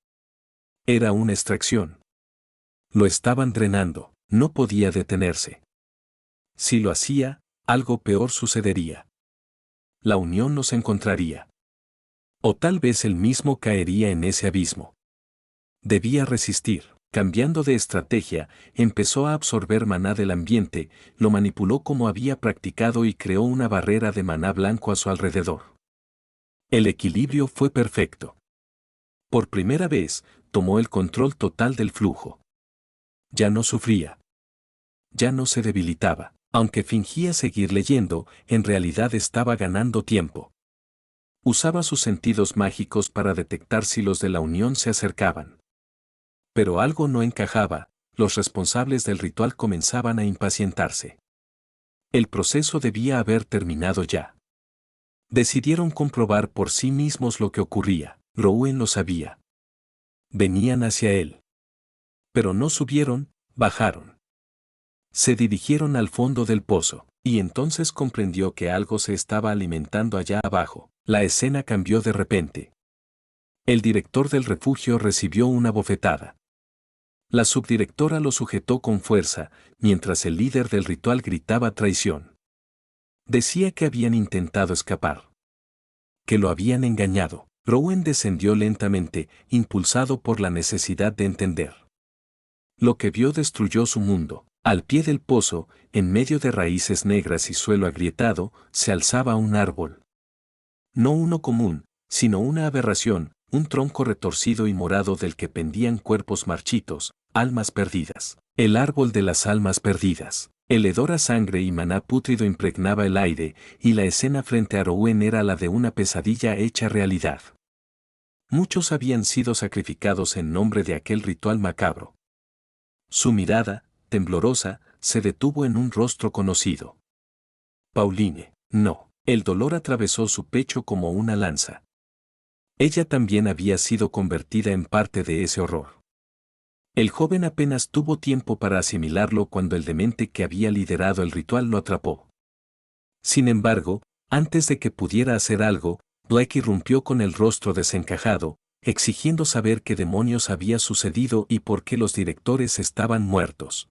Era una extracción. Lo estaban drenando, no podía detenerse. Si lo hacía, algo peor sucedería. La unión nos encontraría. O tal vez él mismo caería en ese abismo. Debía resistir. Cambiando de estrategia, empezó a absorber maná del ambiente, lo manipuló como había practicado y creó una barrera de maná blanco a su alrededor. El equilibrio fue perfecto. Por primera vez, tomó el control total del flujo. Ya no sufría. Ya no se debilitaba. Aunque fingía seguir leyendo, en realidad estaba ganando tiempo. Usaba sus sentidos mágicos para detectar si los de la unión se acercaban. Pero algo no encajaba, los responsables del ritual comenzaban a impacientarse. El proceso debía haber terminado ya. Decidieron comprobar por sí mismos lo que ocurría. Rowan lo sabía. Venían hacia él. Pero no subieron, bajaron. Se dirigieron al fondo del pozo, y entonces comprendió que algo se estaba alimentando allá abajo. La escena cambió de repente. El director del refugio recibió una bofetada. La subdirectora lo sujetó con fuerza, mientras el líder del ritual gritaba traición. Decía que habían intentado escapar. que lo habían engañado. Rowan descendió lentamente, impulsado por la necesidad de entender. Lo que vio destruyó su mundo. Al pie del pozo, en medio de raíces negras y suelo agrietado, se alzaba un árbol. No uno común, sino una aberración, un tronco retorcido y morado del que pendían cuerpos marchitos, almas perdidas. El árbol de las almas perdidas. El hedor a sangre y maná pútrido impregnaba el aire, y la escena frente a Rowan era la de una pesadilla hecha realidad. Muchos habían sido sacrificados en nombre de aquel ritual macabro. Su mirada, temblorosa, se detuvo en un rostro conocido. Pauline, no. El dolor atravesó su pecho como una lanza. Ella también había sido convertida en parte de ese horror. El joven apenas tuvo tiempo para asimilarlo cuando el demente que había liderado el ritual lo atrapó. Sin embargo, antes de que pudiera hacer algo, Blake irrumpió con el rostro desencajado, exigiendo saber qué demonios había sucedido y por qué los directores estaban muertos.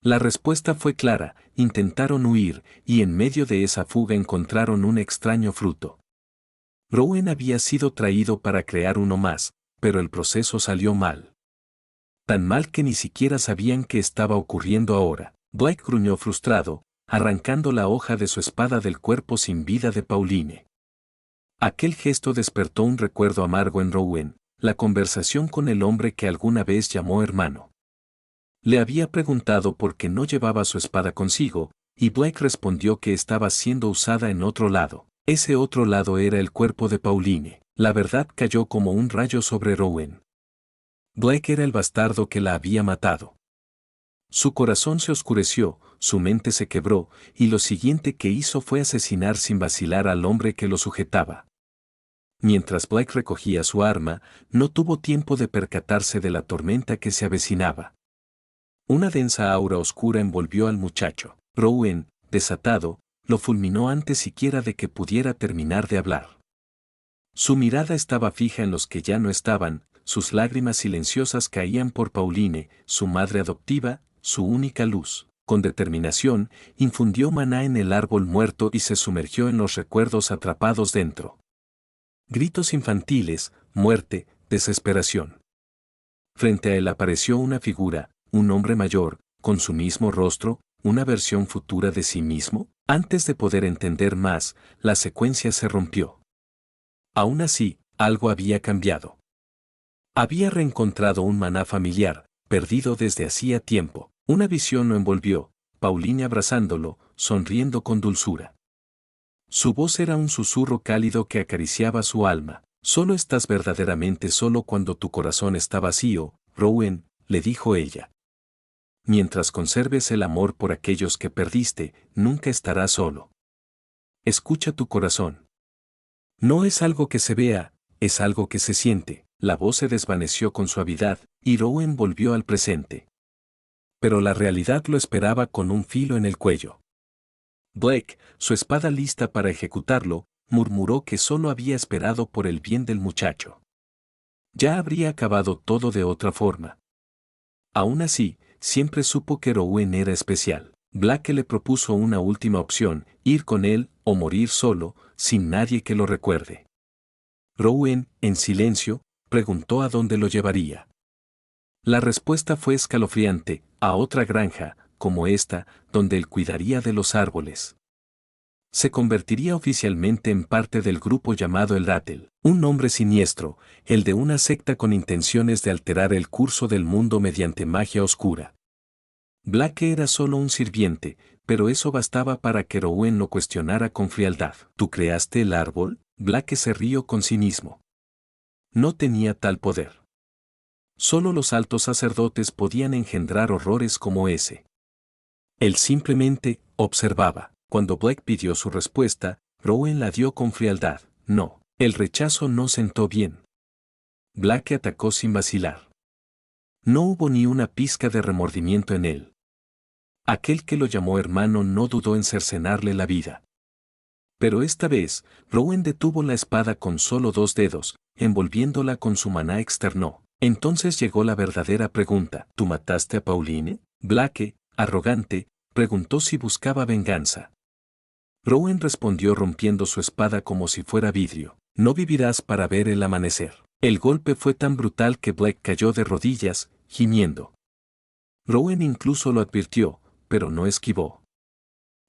La respuesta fue clara: intentaron huir, y en medio de esa fuga encontraron un extraño fruto. Rowan había sido traído para crear uno más, pero el proceso salió mal. Tan mal que ni siquiera sabían qué estaba ocurriendo ahora. Blake gruñó frustrado, arrancando la hoja de su espada del cuerpo sin vida de Pauline. Aquel gesto despertó un recuerdo amargo en Rowan, la conversación con el hombre que alguna vez llamó hermano. Le había preguntado por qué no llevaba su espada consigo, y Blake respondió que estaba siendo usada en otro lado. Ese otro lado era el cuerpo de Pauline. La verdad cayó como un rayo sobre Rowan. Blake era el bastardo que la había matado. Su corazón se oscureció, su mente se quebró, y lo siguiente que hizo fue asesinar sin vacilar al hombre que lo sujetaba. Mientras Blake recogía su arma, no tuvo tiempo de percatarse de la tormenta que se avecinaba. Una densa aura oscura envolvió al muchacho. Rowan, desatado, lo fulminó antes siquiera de que pudiera terminar de hablar. Su mirada estaba fija en los que ya no estaban, sus lágrimas silenciosas caían por Pauline, su madre adoptiva, su única luz. Con determinación, infundió maná en el árbol muerto y se sumergió en los recuerdos atrapados dentro. Gritos infantiles, muerte, desesperación. Frente a él apareció una figura, un hombre mayor, con su mismo rostro, una versión futura de sí mismo. Antes de poder entender más, la secuencia se rompió. Aún así, algo había cambiado. Había reencontrado un maná familiar, perdido desde hacía tiempo. Una visión lo envolvió, Pauline abrazándolo, sonriendo con dulzura. Su voz era un susurro cálido que acariciaba su alma. Solo estás verdaderamente solo cuando tu corazón está vacío, Rowan, le dijo ella. Mientras conserves el amor por aquellos que perdiste, nunca estarás solo. Escucha tu corazón. No es algo que se vea, es algo que se siente. La voz se desvaneció con suavidad, y Rowan volvió al presente. Pero la realidad lo esperaba con un filo en el cuello. Blake, su espada lista para ejecutarlo, murmuró que solo había esperado por el bien del muchacho. Ya habría acabado todo de otra forma. Aún así, siempre supo que Rowan era especial. Blake le propuso una última opción: ir con él o morir solo, sin nadie que lo recuerde. Rowan, en silencio, preguntó a dónde lo llevaría. La respuesta fue escalofriante: a otra granja, como esta, donde él cuidaría de los árboles. Se convertiría oficialmente en parte del grupo llamado el Rattle, un nombre siniestro, el de una secta con intenciones de alterar el curso del mundo mediante magia oscura. Blake era solo un sirviente, pero eso bastaba para que Rowan lo cuestionara con frialdad. ¿Tú creaste el árbol? Blake se rió con cinismo. No tenía tal poder. Solo los altos sacerdotes podían engendrar horrores como ese. Él simplemente observaba. Cuando Blake pidió su respuesta, Rowan la dio con frialdad. No, el rechazo no sentó bien. Blake atacó sin vacilar. No hubo ni una pizca de remordimiento en él. Aquel que lo llamó hermano no dudó en cercenarle la vida. Pero esta vez, Rowan detuvo la espada con solo 2 dedos, envolviéndola con su maná externo. Entonces llegó la verdadera pregunta: ¿tú mataste a Pauline? Blake, arrogante, preguntó si buscaba venganza. Rowan respondió rompiendo su espada como si fuera vidrio. No vivirás para ver el amanecer. El golpe fue tan brutal que Black cayó de rodillas, gimiendo. Rowan incluso lo advirtió, pero no esquivó.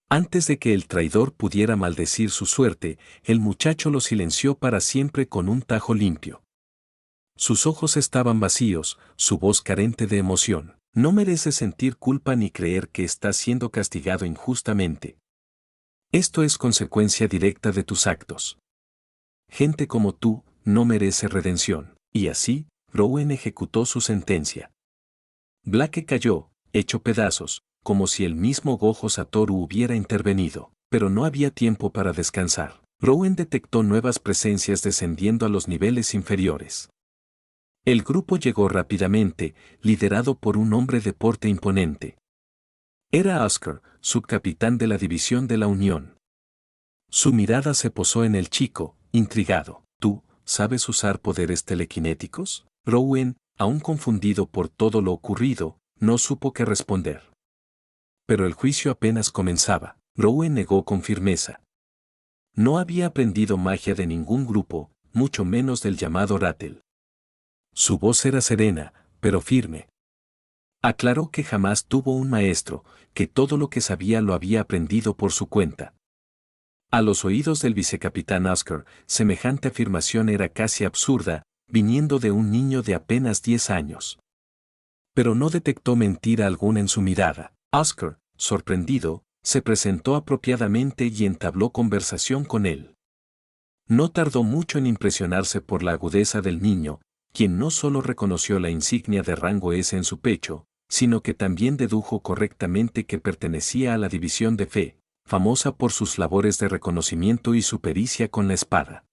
Antes de que el traidor pudiera maldecir su suerte, el muchacho lo silenció para siempre con un tajo limpio. Sus ojos estaban vacíos, su voz carente de emoción. No mereces sentir culpa ni creer que estás siendo castigado injustamente. Esto es consecuencia directa de tus actos. Gente como tú no merece redención. Y así, Rowan ejecutó su sentencia. Blake cayó, hecho pedazos, como si el mismo Gojo Satoru hubiera intervenido, pero no había tiempo para descansar. Rowan detectó nuevas presencias descendiendo a los niveles inferiores. El grupo llegó rápidamente, liderado por un hombre de porte imponente. Era Oscar, subcapitán de la División de la Unión. Su mirada se posó en el chico, intrigado. ¿Tú sabes usar poderes telequinéticos? Rowan, aún confundido por todo lo ocurrido, no supo qué responder. Pero el juicio apenas comenzaba. Rowan negó con firmeza. No había aprendido magia de ningún grupo, mucho menos del llamado Rattle. Su voz era serena, pero firme. Aclaró que jamás tuvo un maestro, que todo lo que sabía lo había aprendido por su cuenta. A los oídos del vicecapitán Oscar, semejante afirmación era casi absurda, viniendo de un niño de apenas 10 años. Pero no detectó mentira alguna en su mirada. Oscar, sorprendido, se presentó apropiadamente y entabló conversación con él. No tardó mucho en impresionarse por la agudeza del niño, quien no solo reconoció la insignia de rango S en su pecho, sino que también dedujo correctamente que pertenecía a la División de Fe, famosa por sus labores de reconocimiento y su pericia con la espada.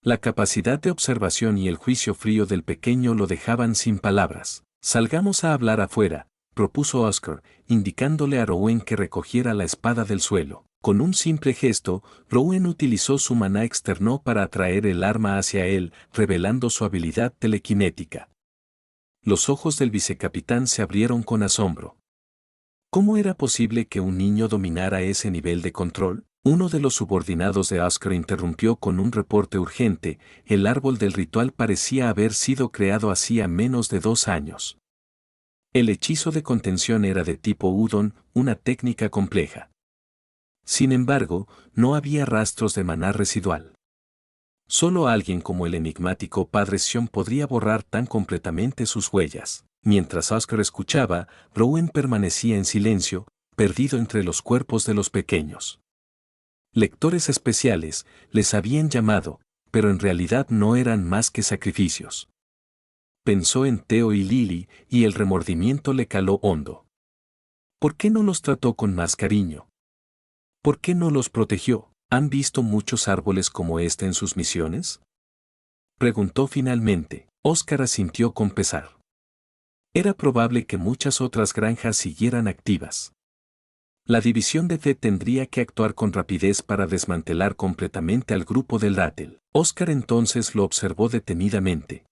La capacidad de observación y el juicio frío del pequeño lo dejaban sin palabras. Salgamos a hablar afuera, propuso Oscar, indicándole a Rowan que recogiera la espada del suelo. Con un simple gesto, Rowan utilizó su maná externo para atraer el arma hacia él, revelando su habilidad telequinética. Los ojos del vicecapitán se abrieron con asombro. ¿Cómo era posible que un niño dominara ese nivel de control? Uno de los subordinados de Oscar interrumpió con un reporte urgente: el árbol del ritual parecía haber sido creado hacía menos de 2 años. El hechizo de contención era de tipo Udon, una técnica compleja. Sin embargo, no había rastros de maná residual. Solo alguien como el enigmático Padre Sion podría borrar tan completamente sus huellas. Mientras Oscar escuchaba, Rowan permanecía en silencio, perdido entre los cuerpos de los pequeños. Lectores especiales, les habían llamado, pero en realidad no eran más que sacrificios. Pensó en Theo y Lily, y el remordimiento le caló hondo. ¿Por qué no los trató con más cariño? ¿Por qué no los protegió? ¿Han visto muchos árboles como este en sus misiones? Preguntó finalmente. Oscar asintió con pesar. Era probable que muchas otras granjas siguieran activas. La División de Fe tendría que actuar con rapidez para desmantelar completamente al grupo del Rattle. Oscar entonces lo observó detenidamente.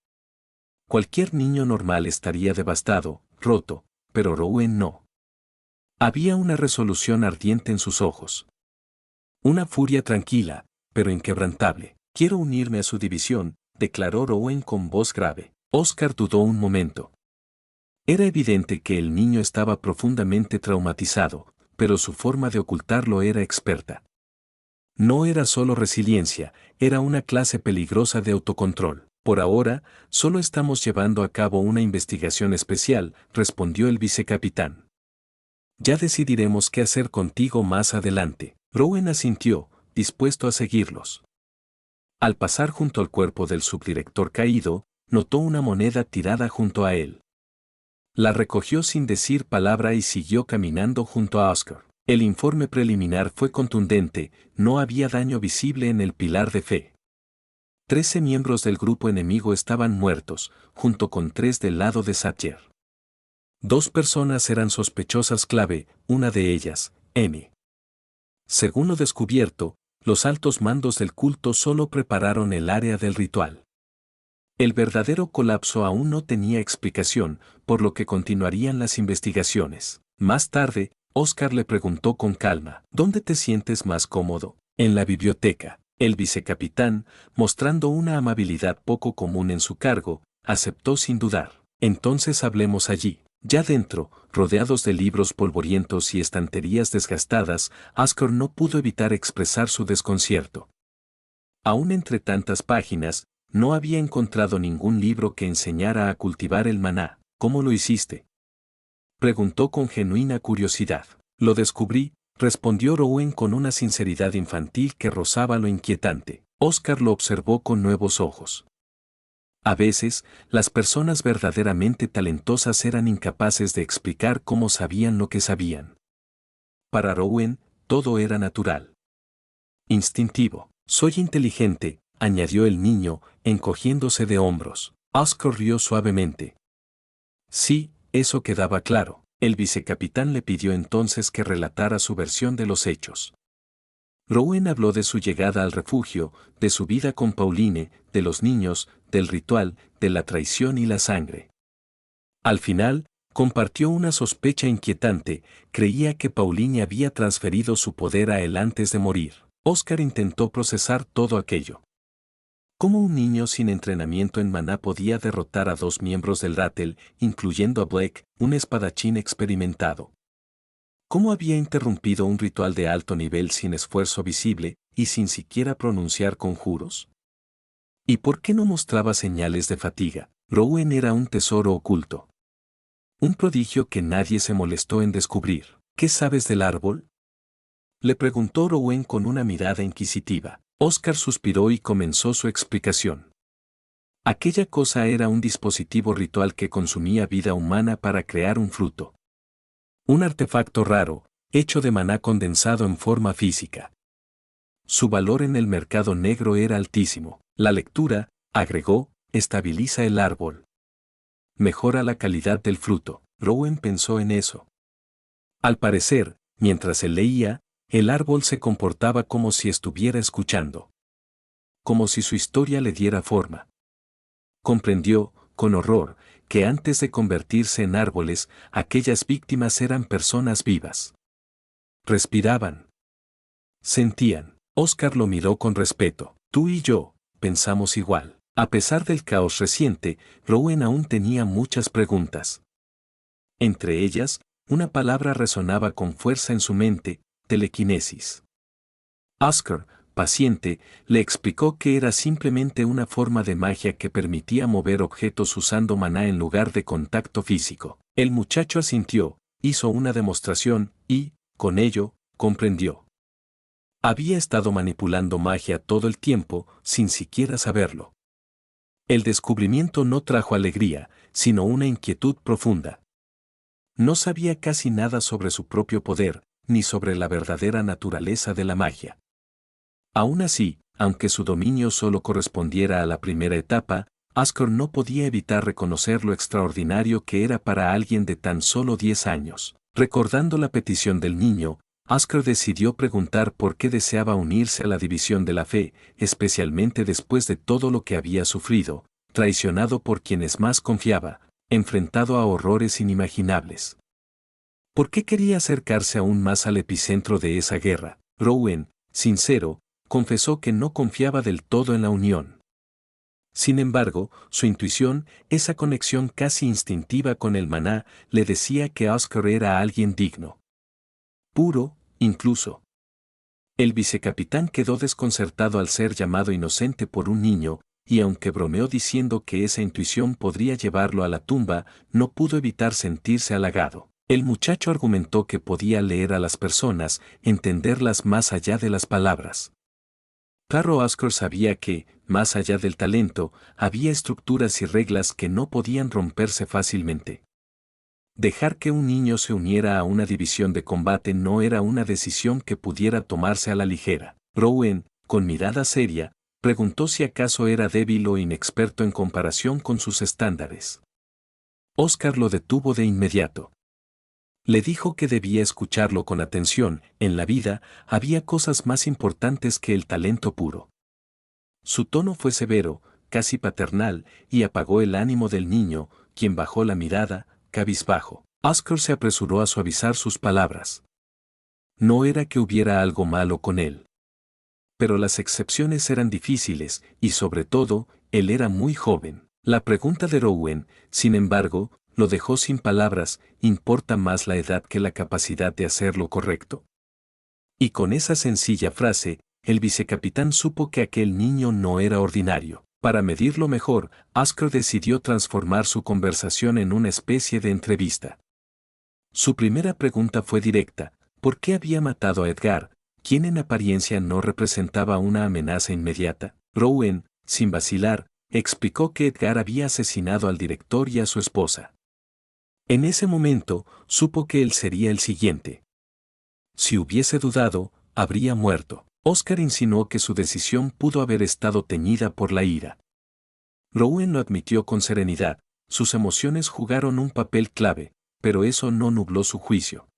Cualquier niño normal estaría devastado, roto, pero Rowan no. Había una resolución ardiente en sus ojos. Una furia tranquila, pero inquebrantable. Quiero unirme a su división, declaró Rowan con voz grave. Oscar dudó un momento. Era evidente que el niño estaba profundamente traumatizado, pero su forma de ocultarlo era experta. No era solo resiliencia, era una clase peligrosa de autocontrol. Por ahora, solo estamos llevando a cabo una investigación especial, respondió el vicecapitán. Ya decidiremos qué hacer contigo más adelante. Rowan asintió, dispuesto a seguirlos. Al pasar junto al cuerpo del subdirector caído, notó una moneda tirada junto a él. La recogió sin decir palabra y siguió caminando junto a Oscar. El informe preliminar fue contundente: no había daño visible en el pilar de fe. 13 miembros del grupo enemigo estaban muertos, junto con 3 del lado de Satcher. 2 personas eran sospechosas clave, una de ellas, M. Según lo descubierto, los altos mandos del culto solo prepararon el área del ritual. El verdadero colapso aún no tenía explicación, por lo que continuarían las investigaciones. Más tarde, Oscar le preguntó con calma, ¿dónde te sientes más cómodo? En la biblioteca. El vicecapitán, mostrando una amabilidad poco común en su cargo, aceptó sin dudar. Entonces hablemos allí. Ya dentro, rodeados de libros polvorientos y estanterías desgastadas, Oscar no pudo evitar expresar su desconcierto. Aún entre tantas páginas, no había encontrado ningún libro que enseñara a cultivar el maná. ¿Cómo lo hiciste?, preguntó con genuina curiosidad. Lo descubrí, respondió Rowan con una sinceridad infantil que rozaba lo inquietante. Oscar lo observó con nuevos ojos. A veces, las personas verdaderamente talentosas eran incapaces de explicar cómo sabían lo que sabían. Para Rowan, todo era natural. Instintivo. Soy inteligente, añadió el niño, encogiéndose de hombros. Oscar rió suavemente. Sí, eso quedaba claro. El vicecapitán le pidió entonces que relatara su versión de los hechos. Rowan habló de su llegada al refugio, de su vida con Pauline, de los niños, del ritual, de la traición y la sangre. Al final, compartió una sospecha inquietante, creía que Pauline había transferido su poder a él antes de morir. Oscar intentó procesar todo aquello. ¿Cómo un niño sin entrenamiento en maná podía derrotar a 2 miembros del Rattle, incluyendo a Blake, un espadachín experimentado? ¿Cómo había interrumpido un ritual de alto nivel sin esfuerzo visible y sin siquiera pronunciar conjuros? ¿Y por qué no mostraba señales de fatiga? Rowan era un tesoro oculto. Un prodigio que nadie se molestó en descubrir. ¿Qué sabes del árbol?, le preguntó Rowan con una mirada inquisitiva. Oscar suspiró y comenzó su explicación. Aquella cosa era un dispositivo ritual que consumía vida humana para crear un fruto. Un artefacto raro, hecho de maná condensado en forma física. Su valor en el mercado negro era altísimo. La lectura, agregó, estabiliza el árbol. Mejora la calidad del fruto. Rowan pensó en eso. Al parecer, mientras él leía, el árbol se comportaba como si estuviera escuchando. Como si su historia le diera forma. Comprendió, con horror, que antes de convertirse en árboles, aquellas víctimas eran personas vivas. Respiraban. Sentían. Oscar lo miró con respeto. Tú y yo, pensamos igual. A pesar del caos reciente, Rowan aún tenía muchas preguntas. Entre ellas, una palabra resonaba con fuerza en su mente: telequinesis. Oscar, paciente, le explicó que era simplemente una forma de magia que permitía mover objetos usando maná en lugar de contacto físico. El muchacho asintió, hizo una demostración y, con ello, comprendió. Había estado manipulando magia todo el tiempo, sin siquiera saberlo. El descubrimiento no trajo alegría, sino una inquietud profunda. No sabía casi nada sobre su propio poder, ni sobre la verdadera naturaleza de la magia. Aún así, aunque su dominio solo correspondiera a la primera etapa, Oscar no podía evitar reconocer lo extraordinario que era para alguien de tan solo 10 años. Recordando la petición del niño, Oscar decidió preguntar por qué deseaba unirse a la división de la fe, especialmente después de todo lo que había sufrido, traicionado por quienes más confiaba, enfrentado a horrores inimaginables. ¿Por qué quería acercarse aún más al epicentro de esa guerra? Rowan, sincero, confesó que no confiaba del todo en la unión. Sin embargo, su intuición, esa conexión casi instintiva con el maná, le decía que Oscar era alguien digno. Puro, incluso. El vicecapitán quedó desconcertado al ser llamado inocente por un niño, y aunque bromeó diciendo que esa intuición podría llevarlo a la tumba, no pudo evitar sentirse halagado. El muchacho argumentó que podía leer a las personas, entenderlas más allá de las palabras. Claro, Oscar sabía que, más allá del talento, había estructuras y reglas que no podían romperse fácilmente. Dejar que un niño se uniera a una división de combate no era una decisión que pudiera tomarse a la ligera. Rowan, con mirada seria, preguntó si acaso era débil o inexperto en comparación con sus estándares. Oscar lo detuvo de inmediato. Le dijo que debía escucharlo con atención. En la vida, había cosas más importantes que el talento puro. Su tono fue severo, casi paternal, y apagó el ánimo del niño, quien bajó la mirada, cabizbajo. Oscar se apresuró a suavizar sus palabras. No era que hubiera algo malo con él. Pero las excepciones eran difíciles, y sobre todo, él era muy joven. La pregunta de Rowan, sin embargo, lo dejó sin palabras. ¿Importa más la edad que la capacidad de hacer lo correcto? Y con esa sencilla frase, el vicecapitán supo que aquel niño no era ordinario. Para medirlo mejor, Oscar decidió transformar su conversación en una especie de entrevista. Su primera pregunta fue directa: ¿por qué había matado a Edgar, quien en apariencia no representaba una amenaza inmediata? Rowan, sin vacilar, explicó que Edgar había asesinado al director y a su esposa. En ese momento, supo que él sería el siguiente. Si hubiese dudado, habría muerto. Oscar insinuó que su decisión pudo haber estado teñida por la ira. Rowan lo admitió con serenidad. Sus emociones jugaron un papel clave, pero eso no nubló su juicio.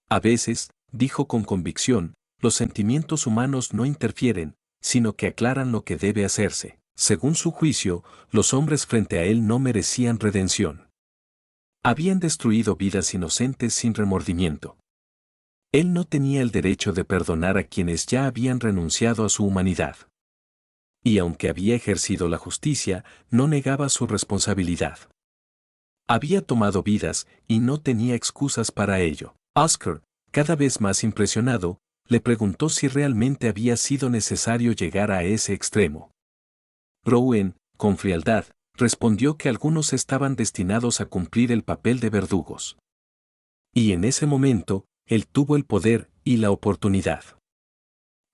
A veces, dijo con convicción, los sentimientos humanos no interfieren, sino que aclaran lo que debe hacerse. Según su juicio, los hombres frente a él no merecían redención. Habían destruido vidas inocentes sin remordimiento. Él no tenía el derecho de perdonar a quienes ya habían renunciado a su humanidad. Y aunque había ejercido la justicia, no negaba su responsabilidad. Había tomado vidas y no tenía excusas para ello. Oscar, cada vez más impresionado, le preguntó si realmente había sido necesario llegar a ese extremo. Rowan, con frialdad, respondió que algunos estaban destinados a cumplir el papel de verdugos. Y en ese momento, él tuvo el poder y la oportunidad.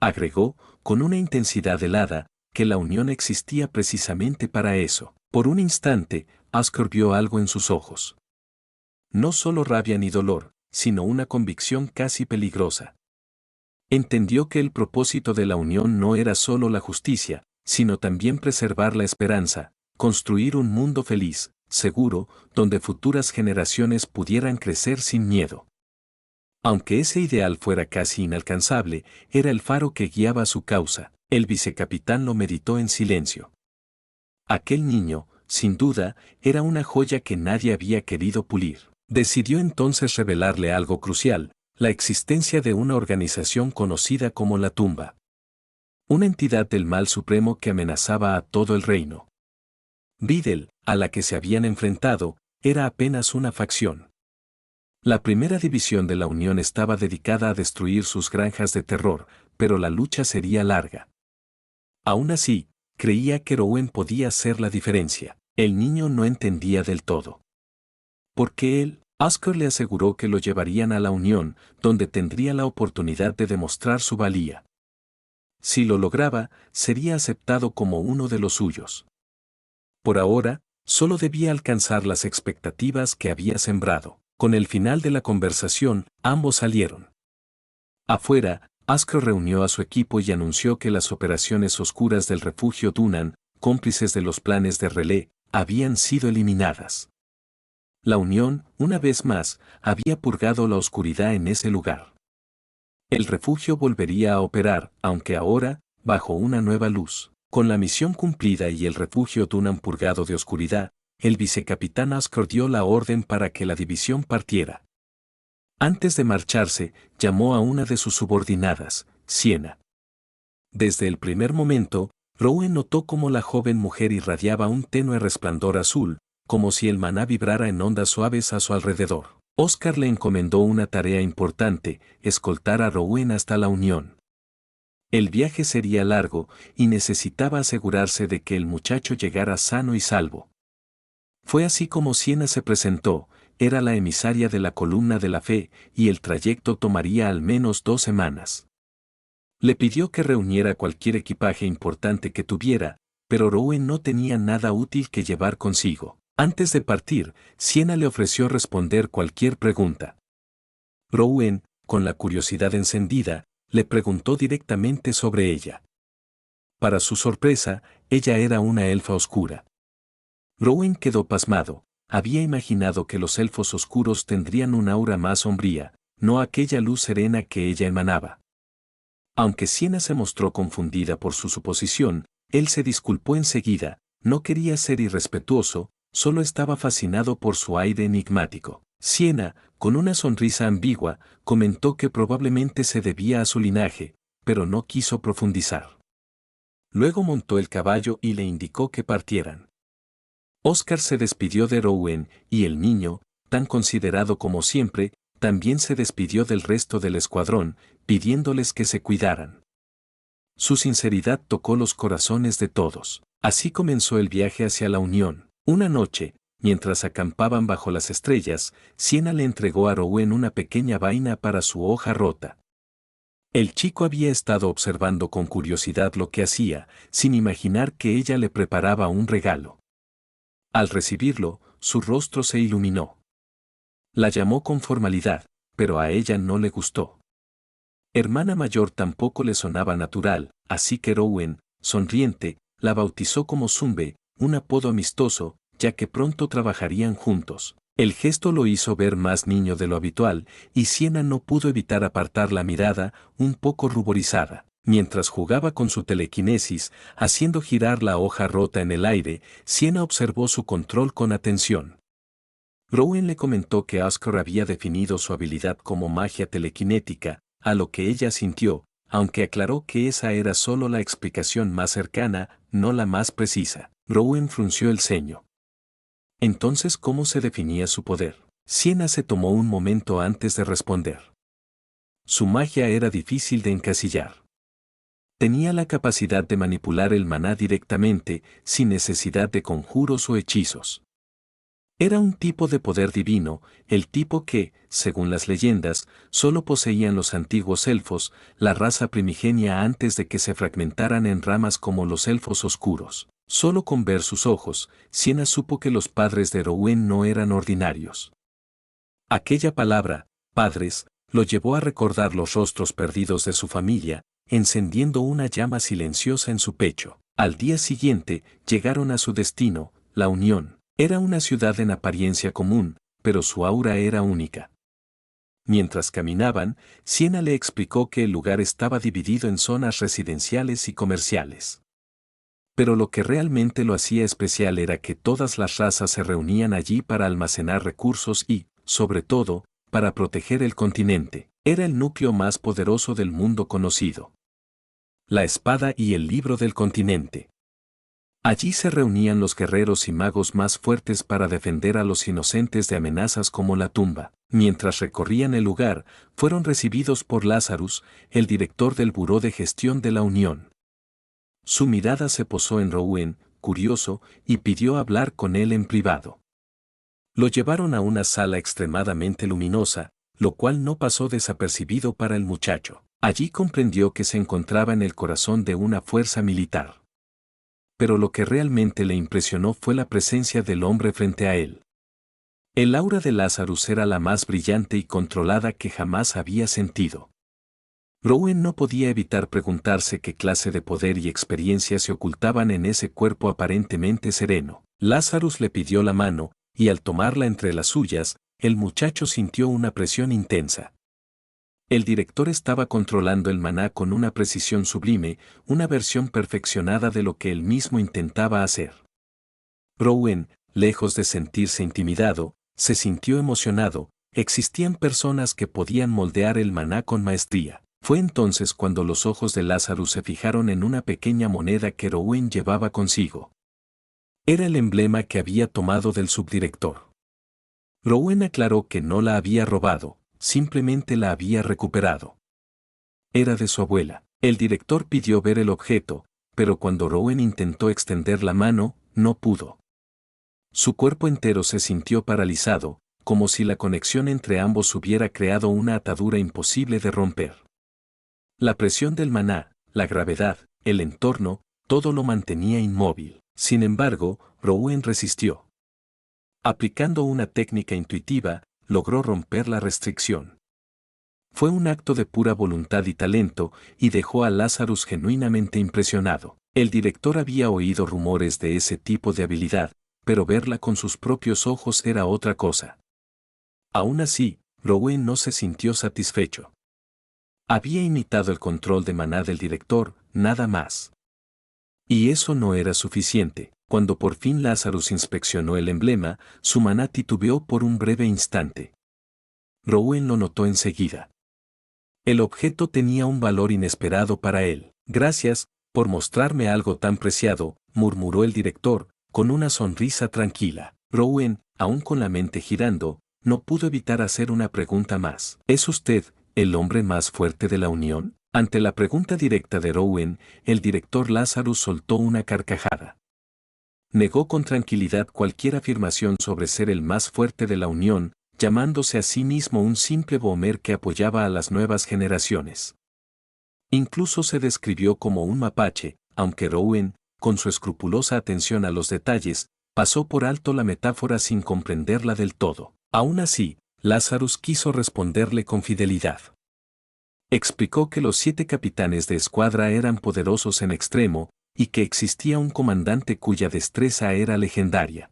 Agregó, con una intensidad helada, que la unión existía precisamente para eso. Por un instante, Oscar vio algo en sus ojos. No solo rabia ni dolor, sino una convicción casi peligrosa. Entendió que el propósito de la unión no era solo la justicia, sino también preservar la esperanza, construir un mundo feliz, seguro, donde futuras generaciones pudieran crecer sin miedo. Aunque ese ideal fuera casi inalcanzable, era el faro que guiaba su causa. El vicecapitán lo meditó en silencio. Aquel niño, sin duda, era una joya que nadie había querido pulir. Decidió entonces revelarle algo crucial: la existencia de una organización conocida como la Tumba. Una entidad del mal supremo que amenazaba a todo el reino. Videl, a la que se habían enfrentado, era apenas una facción. La primera división de la Unión estaba dedicada a destruir sus granjas de terror, pero la lucha sería larga. Aún así, creía que Rowan podía hacer la diferencia. El niño no entendía del todo. Porque él, Oscar le aseguró que lo llevarían a la Unión, donde tendría la oportunidad de demostrar su valía. Si lo lograba, sería aceptado como uno de los suyos. Por ahora, solo debía alcanzar las expectativas que había sembrado. Con el final de la conversación, ambos salieron. Afuera, Oscar reunió a su equipo y anunció que las operaciones oscuras del refugio Dunham, cómplices de los planes de Relé, habían sido eliminadas. La Unión, una vez más, había purgado la oscuridad en ese lugar. El refugio volvería a operar, aunque ahora, bajo una nueva luz. Con la misión cumplida y el refugio Dunham purgado de oscuridad, el vicecapitán Oscar dio la orden para que la división partiera. Antes de marcharse, llamó a una de sus subordinadas, Sienna. Desde el primer momento, Rowan notó cómo la joven mujer irradiaba un tenue resplandor azul, como si el maná vibrara en ondas suaves a su alrededor. Oscar le encomendó una tarea importante: escoltar a Rowan hasta la Unión. El viaje sería largo, y necesitaba asegurarse de que el muchacho llegara sano y salvo. Fue así como Sienna se presentó. Era la emisaria de la columna de la fe, y el trayecto tomaría al menos 2 semanas. Le pidió que reuniera cualquier equipaje importante que tuviera, pero Rowan no tenía nada útil que llevar consigo. Antes de partir, Sienna le ofreció responder cualquier pregunta. Rowan, con la curiosidad encendida, le preguntó directamente sobre ella. Para su sorpresa, ella era una elfa oscura. Rowan quedó pasmado. Había imaginado que los elfos oscuros tendrían un aura más sombría, no aquella luz serena que ella emanaba. Aunque Sienna se mostró confundida por su suposición, él se disculpó enseguida. No quería ser irrespetuoso, solo estaba fascinado por su aire enigmático. Siena, con una sonrisa ambigua, comentó que probablemente se debía a su linaje, pero no quiso profundizar. Luego montó el caballo y le indicó que partieran. Oscar se despidió de Rowan, y el niño, tan considerado como siempre, también se despidió del resto del escuadrón, pidiéndoles que se cuidaran. Su sinceridad tocó los corazones de todos. Así comenzó el viaje hacia la Unión. Una noche, mientras acampaban bajo las estrellas, Siena le entregó a Rowan una pequeña vaina para su hoja rota. El chico había estado observando con curiosidad lo que hacía, sin imaginar que ella le preparaba un regalo. Al recibirlo, su rostro se iluminó. La llamó con formalidad, pero a ella no le gustó. Hermana mayor tampoco le sonaba natural, así que Rowan, sonriente, la bautizó como Zumbe, un apodo amistoso, ya que pronto trabajarían juntos. El gesto lo hizo ver más niño de lo habitual, y Siena no pudo evitar apartar la mirada, un poco ruborizada. Mientras jugaba con su telequinesis, haciendo girar la hoja rota en el aire, Siena observó su control con atención. Rowan le comentó que Oscar había definido su habilidad como magia telequinética, a lo que ella sintió, aunque aclaró que esa era solo la explicación más cercana, no la más precisa. Rowan frunció el ceño. Entonces, ¿cómo se definía su poder? Siena se tomó un momento antes de responder. Su magia era difícil de encasillar. Tenía la capacidad de manipular el maná directamente, sin necesidad de conjuros o hechizos. Era un tipo de poder divino, el tipo que, según las leyendas, solo poseían los antiguos elfos, la raza primigenia antes de que se fragmentaran en ramas como los elfos oscuros. Solo con ver sus ojos, Siena supo que los padres de Rowan no eran ordinarios. Aquella palabra, padres, lo llevó a recordar los rostros perdidos de su familia, encendiendo una llama silenciosa en su pecho. Al día siguiente, llegaron a su destino, la Unión. Era una ciudad en apariencia común, pero su aura era única. Mientras caminaban, Siena le explicó que el lugar estaba dividido en zonas residenciales y comerciales. Pero lo que realmente lo hacía especial era que todas las razas se reunían allí para almacenar recursos y, sobre todo, para proteger el continente. Era el núcleo más poderoso del mundo conocido. La espada y el libro del continente. Allí se reunían los guerreros y magos más fuertes para defender a los inocentes de amenazas como la tumba. Mientras recorrían el lugar, fueron recibidos por Lazarus, el director del Buró de Gestión de la Unión. Su mirada se posó en Rowan, curioso, y pidió hablar con él en privado. Lo llevaron a una sala extremadamente luminosa, lo cual no pasó desapercibido para el muchacho. Allí comprendió que se encontraba en el corazón de una fuerza militar. Pero lo que realmente le impresionó fue la presencia del hombre frente a él. El aura de Lazarus era la más brillante y controlada que jamás había sentido. Rowan no podía evitar preguntarse qué clase de poder y experiencia se ocultaban en ese cuerpo aparentemente sereno. Lazarus le pidió la mano, y al tomarla entre las suyas, el muchacho sintió una presión intensa. El director estaba controlando el maná con una precisión sublime, una versión perfeccionada de lo que él mismo intentaba hacer. Rowan, lejos de sentirse intimidado, se sintió emocionado. Existían personas que podían moldear el maná con maestría. Fue entonces cuando los ojos de Lazarus se fijaron en una pequeña moneda que Rowan llevaba consigo. Era el emblema que había tomado del subdirector. Rowan aclaró que no la había robado, simplemente la había recuperado. Era de su abuela. El director pidió ver el objeto, pero cuando Rowan intentó extender la mano, no pudo. Su cuerpo entero se sintió paralizado, como si la conexión entre ambos hubiera creado una atadura imposible de romper. La presión del maná, la gravedad, el entorno, todo lo mantenía inmóvil. Sin embargo, Rowan resistió. Aplicando una técnica intuitiva, logró romper la restricción. Fue un acto de pura voluntad y talento, y dejó a Lazarus genuinamente impresionado. El director había oído rumores de ese tipo de habilidad, pero verla con sus propios ojos era otra cosa. Aún así, Rowan no se sintió satisfecho. Había imitado el control de maná del director, nada más. Y eso no era suficiente. Cuando por fin Lazarus inspeccionó el emblema, su maná titubeó por un breve instante. Rowan lo notó enseguida. El objeto tenía un valor inesperado para él. Gracias por mostrarme algo tan preciado, murmuró el director, con una sonrisa tranquila. Rowan, aún con la mente girando, no pudo evitar hacer una pregunta más. ¿Es usted el hombre más fuerte de la Unión? Ante la pregunta directa de Rowan, el director Lazarus soltó una carcajada. Negó con tranquilidad cualquier afirmación sobre ser el más fuerte de la Unión, llamándose a sí mismo un simple boomer que apoyaba a las nuevas generaciones. Incluso se describió como un mapache, aunque Rowan, con su escrupulosa atención a los detalles, pasó por alto la metáfora sin comprenderla del todo. Aún así, Lazarus quiso responderle con fidelidad. Explicó que los 7 capitanes de escuadra eran poderosos en extremo, y que existía un comandante cuya destreza era legendaria.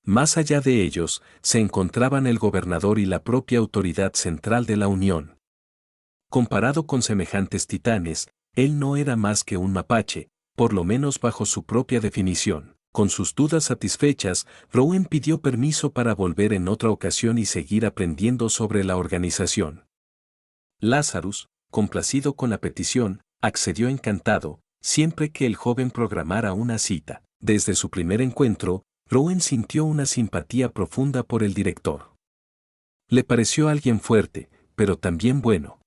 Más allá de ellos, se encontraban el gobernador y la propia autoridad central de la Unión. Comparado con semejantes titanes, él no era más que un mapache, por lo menos bajo su propia definición. Con sus dudas satisfechas, Rowan pidió permiso para volver en otra ocasión y seguir aprendiendo sobre la organización. Lazarus, complacido con la petición, accedió encantado, siempre que el joven programara una cita. Desde su primer encuentro, Rowan sintió una simpatía profunda por el director. Le pareció alguien fuerte, pero también bueno.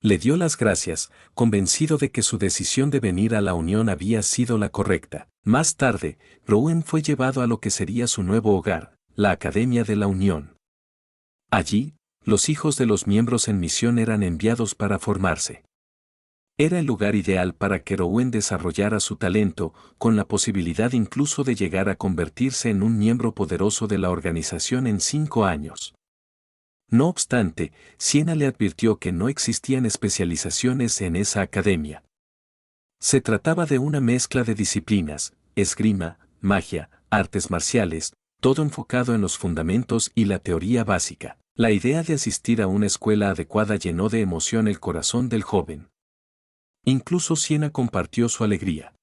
Le dio las gracias, convencido de que su decisión de venir a la Unión había sido la correcta. Más tarde, Rowan fue llevado a lo que sería su nuevo hogar, la Academia de la Unión. Allí, los hijos de los miembros en misión eran enviados para formarse. Era el lugar ideal para que Rowan desarrollara su talento, con la posibilidad incluso de llegar a convertirse en un miembro poderoso de la organización en 5 años. No obstante, Siena le advirtió que no existían especializaciones en esa academia. Se trataba de una mezcla de disciplinas, esgrima, magia, artes marciales, todo enfocado en los fundamentos y la teoría básica. La idea de asistir a una escuela adecuada llenó de emoción el corazón del joven. Incluso Siena compartió su alegría.